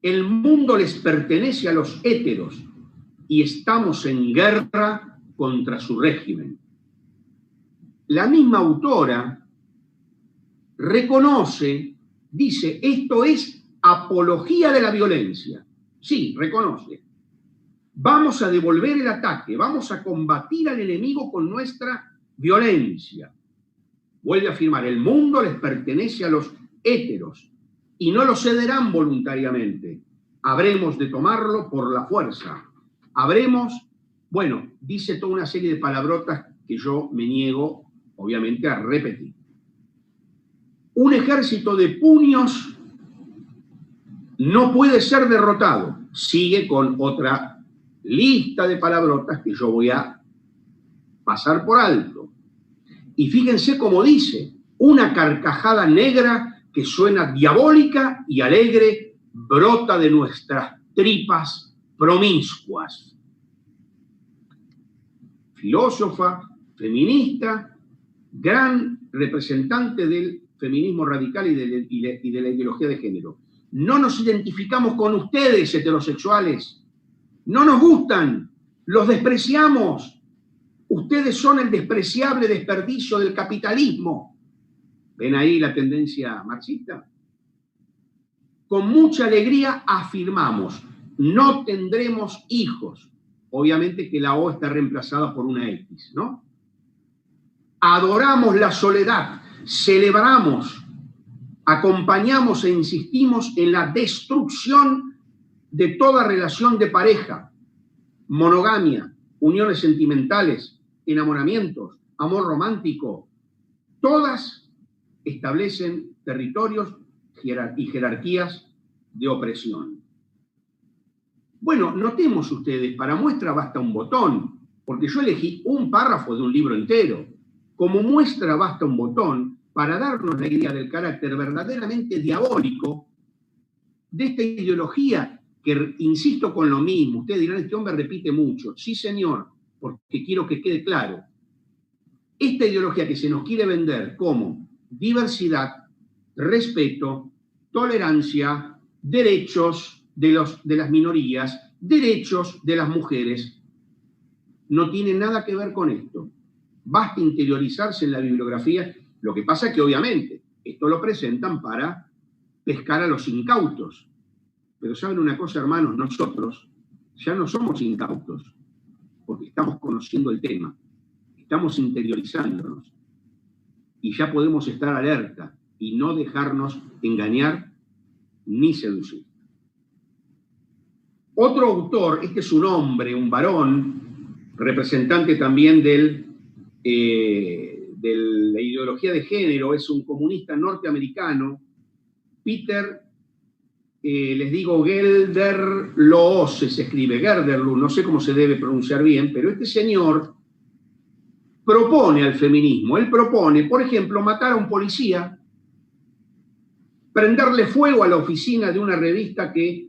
El mundo les pertenece a los héteros y estamos en guerra contra su régimen. La misma autora reconoce, dice, esto es apología de la violencia. Sí, reconoce. Vamos a devolver el ataque, vamos a combatir al enemigo con nuestra violencia. Vuelve a afirmar, el mundo les pertenece a los héteros y no lo cederán voluntariamente. Habremos de tomarlo por la fuerza. Dice toda una serie de palabrotas que yo me niego, obviamente, a repetir. Un ejército de puños no puede ser derrotado. Sigue con otra lista de palabrotas que yo voy a pasar por alto. Y fíjense cómo dice, una carcajada negra que suena diabólica y alegre brota de nuestras tripas promiscuas. Filósofa, feminista, gran representante del feminismo radical y de la ideología de género. No nos identificamos con ustedes, heterosexuales. No nos gustan, los despreciamos. Ustedes son el despreciable desperdicio del capitalismo. ¿Ven ahí la tendencia marxista? Con mucha alegría afirmamos, no tendremos hijos. Obviamente que la O está reemplazada por una X, ¿no? Adoramos la soledad, celebramos, acompañamos e insistimos en la destrucción de toda relación de pareja, monogamia, uniones sentimentales, enamoramientos, amor romántico, todas establecen territorios y jerarquías de opresión. Bueno, notemos ustedes, para muestra basta un botón, porque yo elegí un párrafo de un libro entero. Como muestra basta un botón para darnos la idea del carácter verdaderamente diabólico de esta ideología que, insisto con lo mismo, ustedes dirán, este hombre repite mucho. Sí, señor, porque quiero que quede claro. Esta ideología que se nos quiere vender como diversidad, respeto, tolerancia, derechos de las minorías, derechos de las mujeres, no tiene nada que ver con esto. Basta interiorizarse en la bibliografía. Lo que pasa es que, obviamente, esto lo presentan para pescar a los incautos. Pero ¿saben una cosa, hermanos? Nosotros ya no somos incautos, porque estamos conociendo el tema, estamos interiorizándonos, y ya podemos estar alerta y no dejarnos engañar ni seducir. Otro autor, este es un hombre, un varón, representante también de la ideología de género, es un comunista norteamericano, Peter, les digo, Gelderloh, se escribe Gelderloh, no sé cómo se debe pronunciar bien, pero este señor propone al feminismo. Él propone, por ejemplo, matar a un policía, prenderle fuego a la oficina de una revista que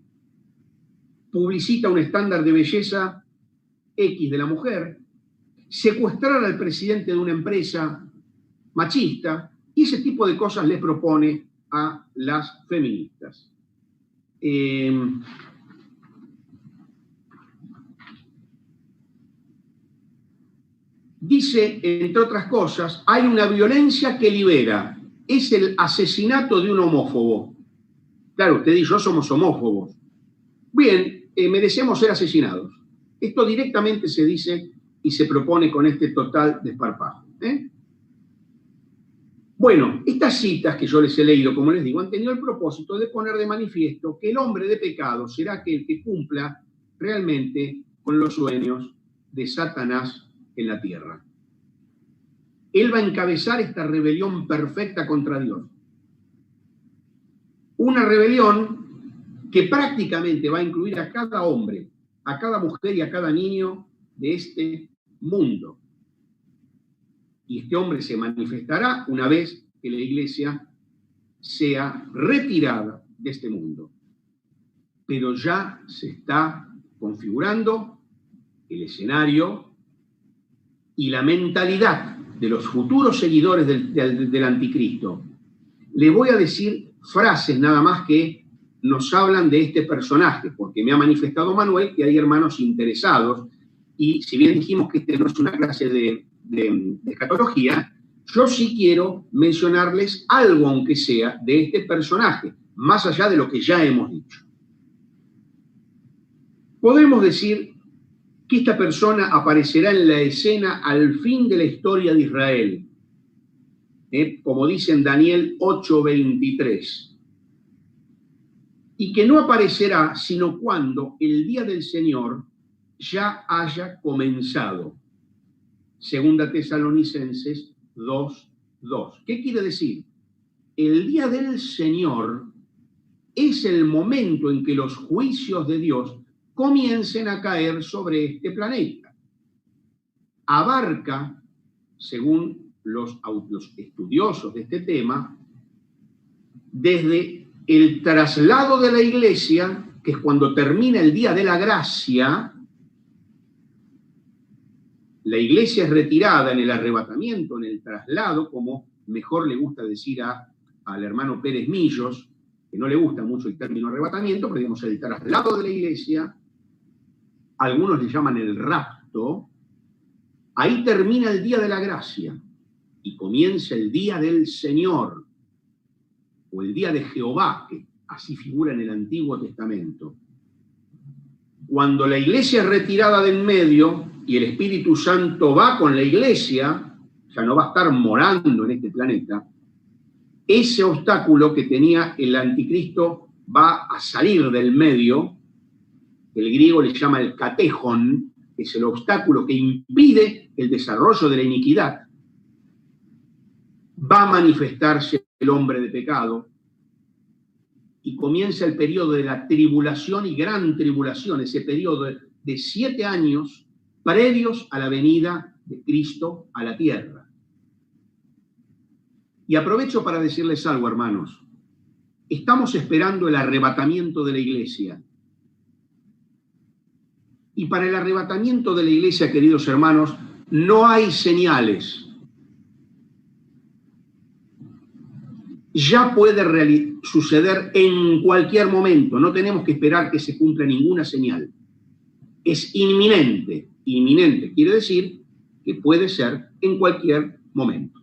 publicita un estándar de belleza X de la mujer, secuestrar al presidente de una empresa machista, y ese tipo de cosas les propone a las feministas. Dice, entre otras cosas, hay una violencia que libera, es el asesinato de un homófobo. Claro, usted y yo somos homófobos. Bien, merecemos ser asesinados. Esto directamente se dice y se propone con este total desparpajo. Bueno, estas citas que yo les he leído, como les digo, han tenido el propósito de poner de manifiesto que el hombre de pecado será aquel que cumpla realmente con los sueños de Satanás en la tierra. Él va a encabezar esta rebelión perfecta contra Dios. Una rebelión que prácticamente va a incluir a cada hombre, a cada mujer y a cada niño de este mundo. Y este hombre se manifestará una vez que la iglesia sea retirada de este mundo. Pero ya se está configurando el escenario y la mentalidad de los futuros seguidores del anticristo. Le voy a decir frases nada más que nos hablan de este personaje, porque me ha manifestado Manuel que hay hermanos interesados, y si bien dijimos que este no es una clase de escatología, yo sí quiero mencionarles algo, aunque sea, de este personaje, más allá de lo que ya hemos dicho. Podemos decir que esta persona aparecerá en la escena al fin de la historia de Israel, como dice en Daniel 8:23, y que no aparecerá sino cuando el día del Señor ya haya comenzado. Segunda Tesalonicenses 2:2. ¿Qué quiere decir? El día del Señor es el momento en que los juicios de Dios comiencen a caer sobre este planeta. Abarca, según los estudiosos de este tema, desde el traslado de la iglesia, que es cuando termina el día de la gracia, la iglesia es retirada en el arrebatamiento, en el traslado, como mejor le gusta decir al hermano Pérez Millos, que no le gusta mucho el término arrebatamiento, pero digamos el traslado de la iglesia, algunos le llaman el rapto. Ahí termina el día de la gracia y comienza el día del Señor, o el día de Jehová, que así figura en el Antiguo Testamento. Cuando la iglesia es retirada de en medio y el Espíritu Santo va con la iglesia, ya no va a estar morando en este planeta, ese obstáculo que tenía el anticristo va a salir del medio. El griego le llama el catéjon, es el obstáculo que impide el desarrollo de la iniquidad, va a manifestarse el hombre de pecado y comienza el periodo de la tribulación y gran tribulación, ese periodo de 7 años previos a la venida de Cristo a la tierra. Y aprovecho para decirles algo, hermanos. Estamos esperando el arrebatamiento de la iglesia. Y para el arrebatamiento de la iglesia, queridos hermanos, no hay señales. Ya puede suceder en cualquier momento. No tenemos que esperar que se cumpla ninguna señal. Es inminente. Inminente quiere decir que puede ser en cualquier momento.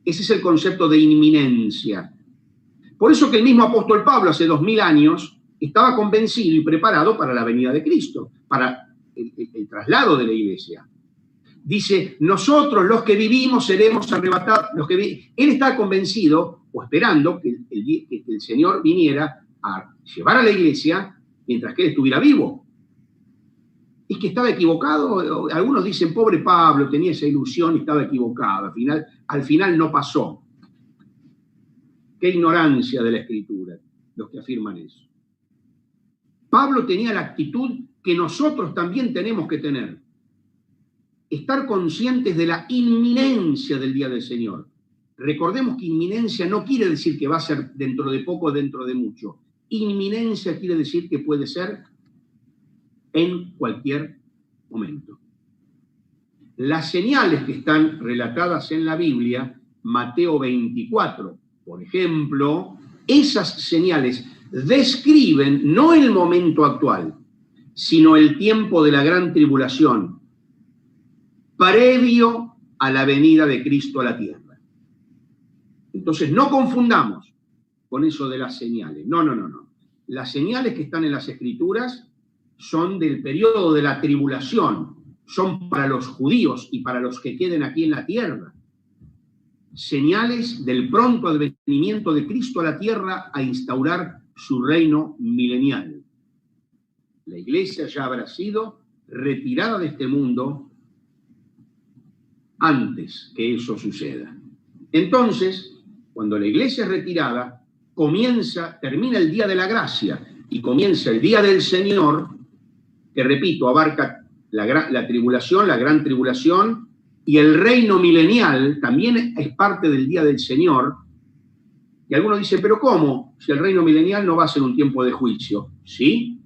Ese es el concepto de inminencia. Por eso que el mismo apóstol Pablo hace 2000 años estaba convencido y preparado para la venida de Cristo, para el traslado de la iglesia. Dice, nosotros los que vivimos seremos arrebatados. Él estaba convencido o esperando que el Señor viniera a llevar a la iglesia mientras que él estuviera vivo. Es que estaba equivocado. Algunos dicen, pobre Pablo, tenía esa ilusión y estaba equivocado. Al final no pasó. Qué ignorancia de la Escritura, los que afirman eso. Pablo tenía la actitud que nosotros también tenemos que tener. Estar conscientes de la inminencia del día del Señor. Recordemos que inminencia no quiere decir que va a ser dentro de poco o dentro de mucho. Inminencia quiere decir que puede ser en cualquier momento. Las señales que están relatadas en la Biblia, Mateo 24, por ejemplo, esas señales describen no el momento actual, sino el tiempo de la gran tribulación, previo a la venida de Cristo a la tierra. Entonces, no confundamos con eso de las señales. No. Las señales que están en las Escrituras son del periodo de la tribulación, son para los judíos y para los que queden aquí en la tierra. Señales del pronto advenimiento de Cristo a la tierra a instaurar su reino milenial. La iglesia ya habrá sido retirada de este mundo antes que eso suceda. Entonces, cuando la iglesia es retirada, termina el día de la gracia y comienza el día del Señor, que repito, abarca la tribulación, la gran tribulación, y el reino milenial también es parte del día del Señor. Y algunos dicen, ¿pero cómo? Si el reino milenial no va a ser un tiempo de juicio. ¿Sí?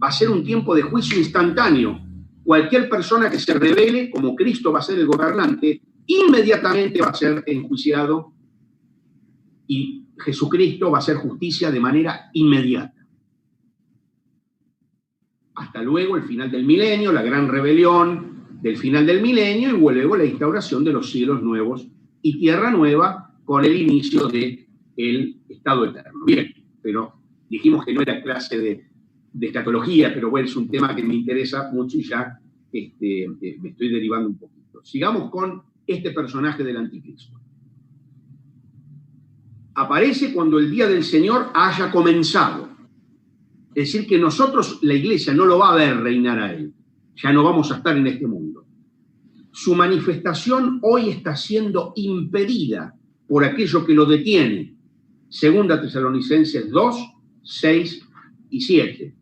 Va a ser un tiempo de juicio instantáneo. Cualquier persona que se rebele, como Cristo va a ser el gobernante, inmediatamente va a ser enjuiciado y Jesucristo va a hacer justicia de manera inmediata. Hasta luego el final del milenio, la gran rebelión del final del milenio y luego la instauración de los cielos nuevos y tierra nueva con el inicio del estado eterno. Bien, pero dijimos que no era clase de escatología, pero bueno, es un tema que me interesa mucho y ya me estoy derivando un poquito. Sigamos con este personaje del anticristo. Aparece cuando el día del Señor haya comenzado. Es decir, que nosotros, la iglesia, no lo va a ver reinar a él. Ya no vamos a estar en este mundo. Su manifestación hoy está siendo impedida por aquello que lo detiene. Segunda Tesalonicenses 2, 6 y 7.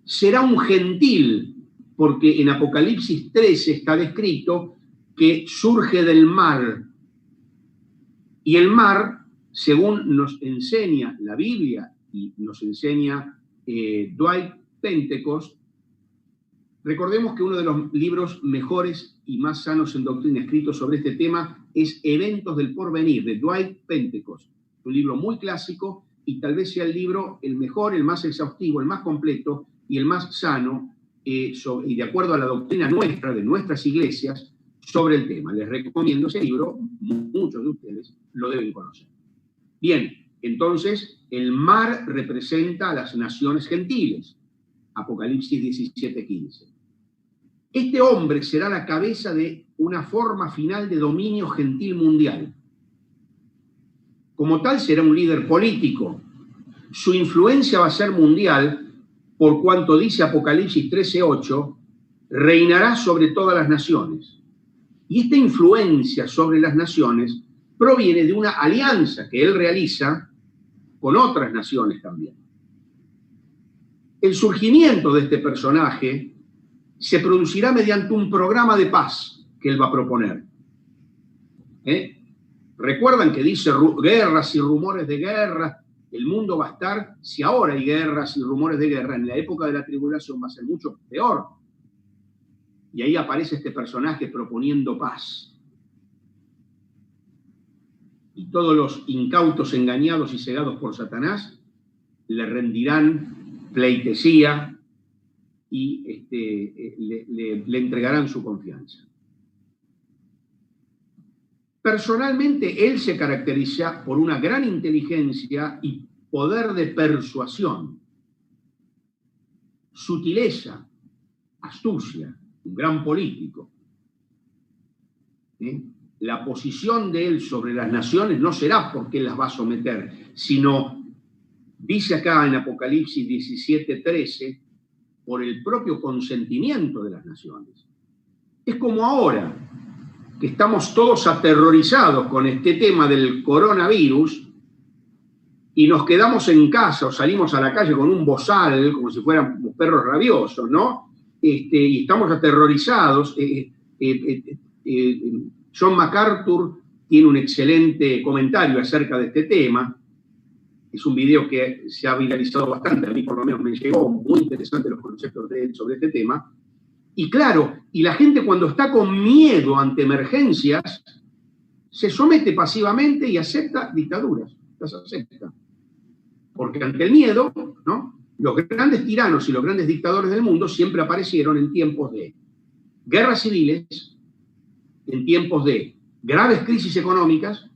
Será un gentil, porque en Apocalipsis 13 está descrito que surge del mar. Y el mar, según nos enseña la Biblia y nos enseña Dwight Pentecost, recordemos que uno de los libros mejores y más sanos en doctrina escritos sobre este tema es Eventos del Porvenir, de Dwight Pentecost. Un libro muy clásico y tal vez sea el libro el mejor, el más exhaustivo, el más completo y el más sano, y de acuerdo a la doctrina nuestra, de nuestras iglesias, sobre el tema. Les recomiendo ese libro, muchos de ustedes lo deben conocer. Bien, entonces el mar representa a las naciones gentiles. Apocalipsis 17:15. Este hombre será la cabeza de una forma final de dominio gentil mundial. Como tal, será un líder político. Su influencia va a ser mundial, por cuanto dice Apocalipsis 13:8, reinará sobre todas las naciones. Y esta influencia sobre las naciones proviene de una alianza que él realiza con otras naciones también. El surgimiento de este personaje se producirá mediante un programa de paz que él va a proponer. Recuerdan que dice guerras y rumores de guerra. El mundo va a estar, si ahora hay guerras y rumores de guerra, en la época de la tribulación va a ser mucho peor. Y ahí aparece este personaje proponiendo paz. Y todos los incautos, engañados y cegados por Satanás le rendirán pleitesía y le entregarán su confianza. Personalmente, él se caracteriza por una gran inteligencia y poder de persuasión, sutileza, astucia, un gran político. La posición de él sobre las naciones no será porque él las va a someter, sino, dice acá en Apocalipsis 17:13, por el propio consentimiento de las naciones. Es como ahora, que estamos todos aterrorizados con este tema del coronavirus y nos quedamos en casa o salimos a la calle con un bozal, como si fuéramos perros rabiosos, ¿no? Y estamos aterrorizados. John MacArthur tiene un excelente comentario acerca de este tema. Es un video que se ha viralizado bastante, a mí por lo menos me llegó, muy interesante los conceptos de él sobre este tema. Y claro, y la gente cuando está con miedo ante emergencias, se somete pasivamente y acepta dictaduras, las acepta. Porque ante el miedo, ¿no? Los grandes tiranos y los grandes dictadores del mundo siempre aparecieron en tiempos de guerras civiles, en tiempos de graves crisis económicas,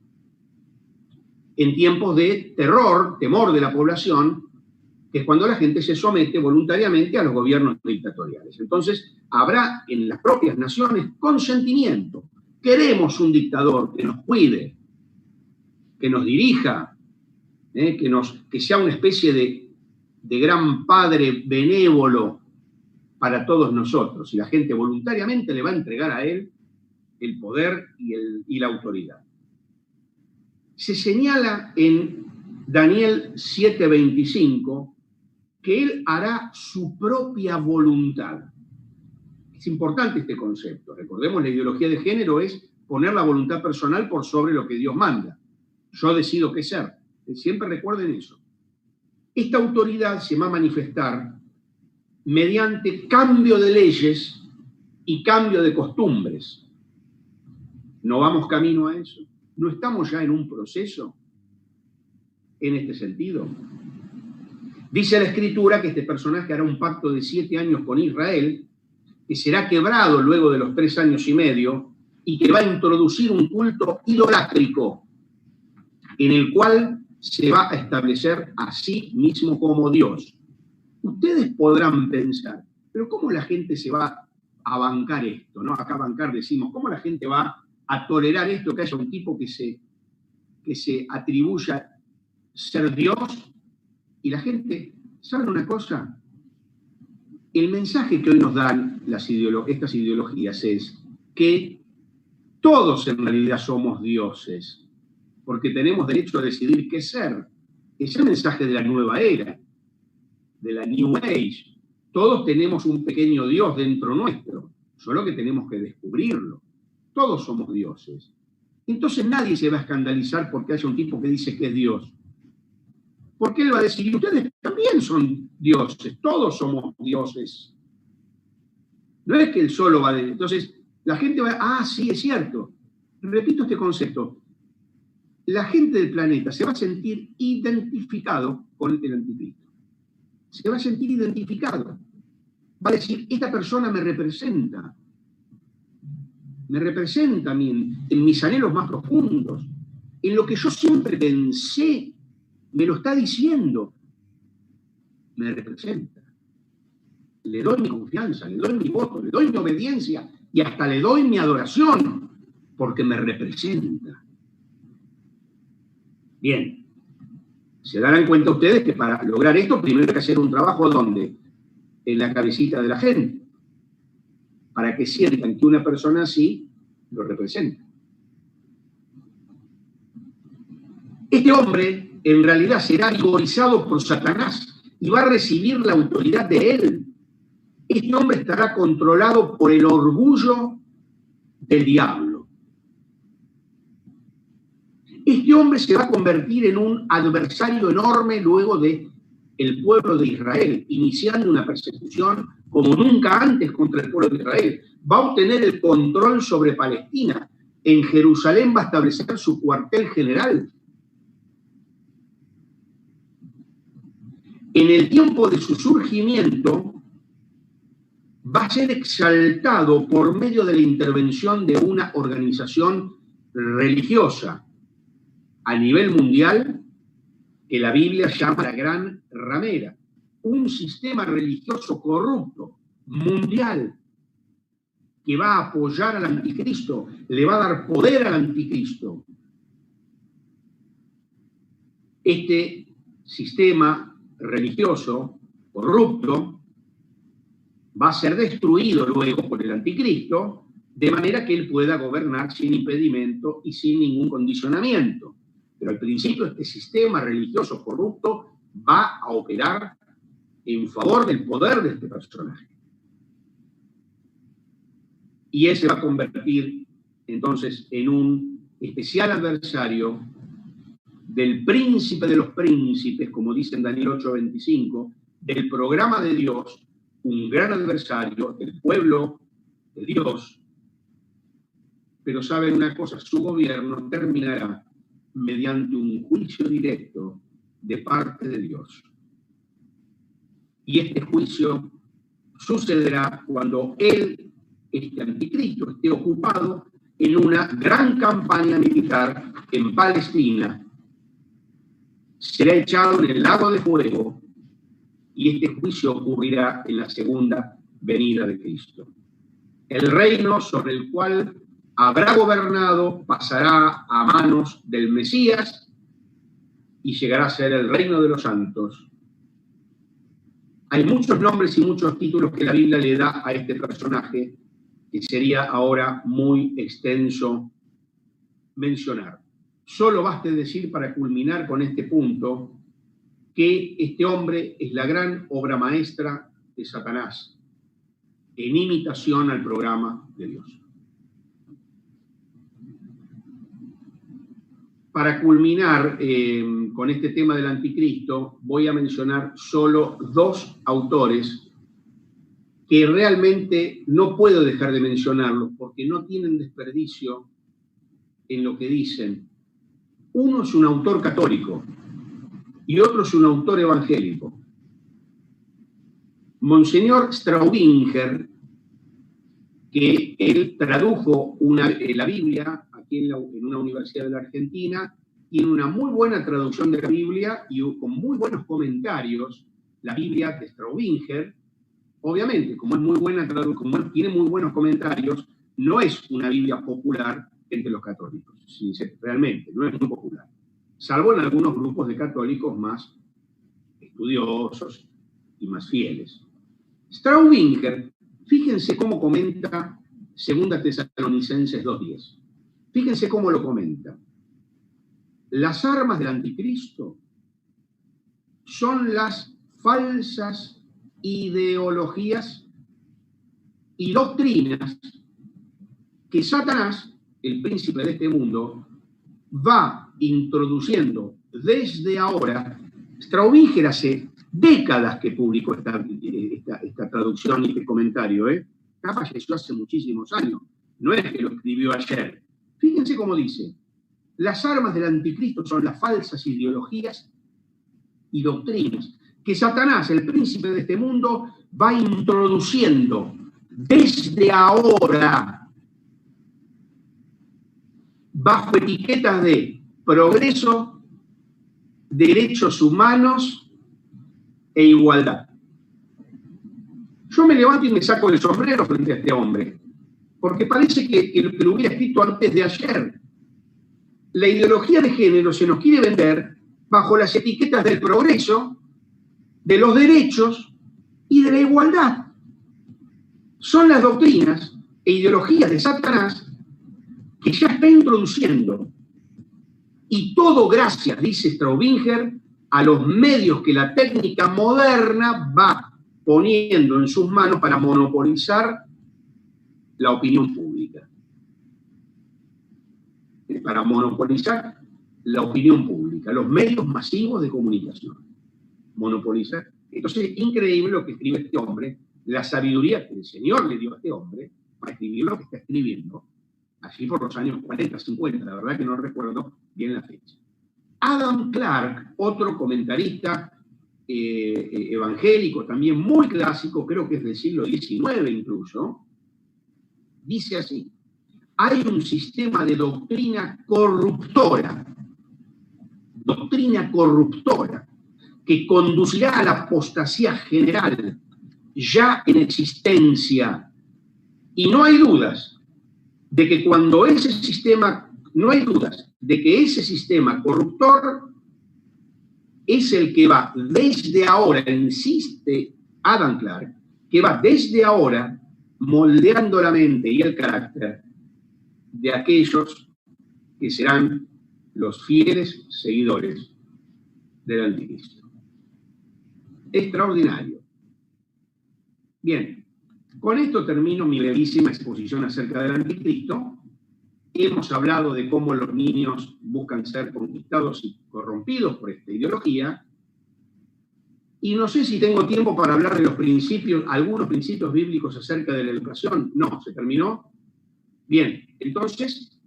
en tiempos de terror, temor de la población, que es cuando la gente se somete voluntariamente a los gobiernos dictatoriales. Entonces, habrá en las propias naciones consentimiento. Queremos un dictador que nos cuide, que nos dirija, que sea una especie de gran padre benévolo para todos nosotros. Y la gente voluntariamente le va a entregar a él el poder y la autoridad. Se señala en Daniel 7:25 que él hará su propia voluntad. Es importante este concepto. Recordemos, la ideología de género es poner la voluntad personal por sobre lo que Dios manda. Yo decido qué ser. Siempre recuerden eso. Esta autoridad se va a manifestar mediante cambio de leyes y cambio de costumbres. ¿No vamos camino a eso? ¿No estamos ya en un proceso en este sentido? Dice la Escritura que este personaje hará un pacto de 7 años con Israel, que será quebrado luego de los 3 años y medio, y que va a introducir un culto idolátrico, en el cual se va a establecer a sí mismo como Dios. Ustedes podrán pensar, pero ¿cómo la gente se va a bancar esto? ¿No? Acá bancar decimos, ¿cómo la gente va a tolerar esto, que haya un tipo que se atribuya ser Dios? Y la gente, ¿saben una cosa? El mensaje que hoy nos dan estas ideologías es que todos en realidad somos dioses, porque tenemos derecho a decidir qué ser. Es el mensaje de la nueva era, de la New Age. Todos tenemos un pequeño Dios dentro nuestro, solo que tenemos que descubrirlo. Todos somos dioses. Entonces nadie se va a escandalizar porque haya un tipo que dice que es Dios. Porque él va a decir, ustedes también son dioses, todos somos dioses. No es que él solo va a decir. Entonces, la gente va, sí, es cierto. Repito este concepto. La gente del planeta se va a sentir identificado con el anticristo. Se va a sentir identificado. Va a decir, esta persona me representa. Me representa a mí en mis anhelos más profundos. En lo que yo siempre pensé, me lo está diciendo. Me representa. Le doy mi confianza, le doy mi voto, le doy mi obediencia y hasta le doy mi adoración porque me representa. Bien. Se darán cuenta ustedes que para lograr esto primero hay que hacer un trabajo ¿dónde? En la cabecita de la gente. para que sientan que una persona así lo representa. Este hombre en realidad será vigorizado por Satanás y va a recibir la autoridad de él. Este hombre estará controlado por el orgullo del diablo. Este hombre se va a convertir en un adversario enorme luego de el pueblo de Israel, iniciando una persecución como nunca antes contra el pueblo de Israel. Va a obtener el control sobre Palestina. En Jerusalén va a establecer su cuartel general. En el tiempo de su surgimiento, va a ser exaltado por medio de la intervención de una organización religiosa a nivel mundial que la Biblia llama la Gran Ramera, un sistema religioso corrupto, mundial, que va a apoyar al anticristo, le va a dar poder al anticristo. Este sistema religioso corrupto va a ser destruido luego por el anticristo, de manera que él pueda gobernar sin impedimento y sin ningún condicionamiento. Pero al principio este sistema religioso corrupto va a operar en favor del poder de este personaje. Y él se va a convertir entonces en un especial adversario del príncipe de los príncipes, como dice en Daniel 8:25, del programa de Dios, un gran adversario del pueblo de Dios. Pero saben una cosa, su gobierno terminará mediante un juicio directo de parte de Dios. Y este juicio sucederá cuando él, este anticristo, esté ocupado en una gran campaña militar en Palestina. Será echado en el lago de fuego y este juicio ocurrirá en la segunda venida de Cristo. El reino sobre el cual habrá gobernado pasará a manos del Mesías y llegará a ser el reino de los santos. Hay muchos nombres y muchos títulos que la Biblia le da a este personaje que sería ahora muy extenso mencionar. Solo baste decir para culminar con este punto que este hombre es la gran obra maestra de Satanás en imitación al programa de Dios. Para culminar con este tema del anticristo, voy a mencionar solo dos autores que realmente no puedo dejar de mencionarlos porque no tienen desperdicio en lo que dicen. Uno es un autor católico y otro es un autor evangélico. Monseñor Straubinger, que él tradujo la Biblia aquí en una universidad de la Argentina, tiene una muy buena traducción de la Biblia y con muy buenos comentarios. La Biblia de Straubinger, obviamente, como es muy buena como tiene muy buenos comentarios, no es una Biblia popular entre los católicos, realmente, no es muy popular, salvo en algunos grupos de católicos más estudiosos y más fieles. Straubinger, fíjense cómo comenta 2 Tesalonicenses 2:10. Fíjense cómo lo comenta. Las armas del anticristo son las falsas ideologías y doctrinas que Satanás, el príncipe de este mundo, va introduciendo desde ahora. Straubinger hace décadas que publicó esta traducción y este comentario, capaz eso hace muchísimos años, no es que lo escribió ayer. Fíjense cómo dice: las armas del anticristo son las falsas ideologías y doctrinas que Satanás, el príncipe de este mundo, va introduciendo desde ahora bajo etiquetas de progreso, derechos humanos e igualdad. Yo me levanto y me saco el sombrero frente a este hombre, porque parece que lo hubiera escrito antes de ayer. La ideología de género se nos quiere vender bajo las etiquetas del progreso, de los derechos y de la igualdad. son las doctrinas e ideologías de Satanás que ya está introduciendo. Y todo gracias, dice Straubinger, a los medios que la técnica moderna va poniendo en sus manos para monopolizar la opinión pública. Para monopolizar la opinión pública, los medios masivos de comunicación. Monopolizar. Entonces es increíble lo que escribe este hombre, la sabiduría que el Señor le dio a este hombre para escribir lo que está escribiendo, allí por los años 40, 50, la verdad que no recuerdo bien la fecha. Adam Clarke, otro comentarista evangélico, también muy clásico, creo que es del siglo XIX incluso, dice así: hay un sistema de doctrina corruptora, que conducirá a la apostasía general ya en existencia. Y no hay dudas de que ese sistema corruptor es el que va desde ahora, insiste Adam Clarke, que va desde ahora moldeando la mente y el carácter de aquellos que serán los fieles seguidores del anticristo. Extraordinario. Bien, con esto termino mi brevísima exposición acerca del anticristo. Hemos hablado de cómo los niños buscan ser conquistados y corrompidos por esta ideología. Y no sé si tengo tiempo para hablar de los principios, algunos principios bíblicos acerca de la educación. No, ¿se terminó? Bien, entonces,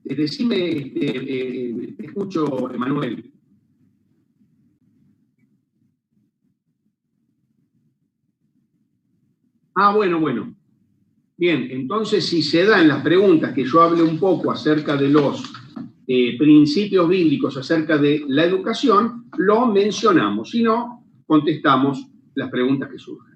decime, te escucho, Emanuel. Bueno. Bien, entonces si se da en las preguntas que yo hable un poco acerca de los principios bíblicos, acerca de la educación, lo mencionamos. Si no, contestamos las preguntas que surjan.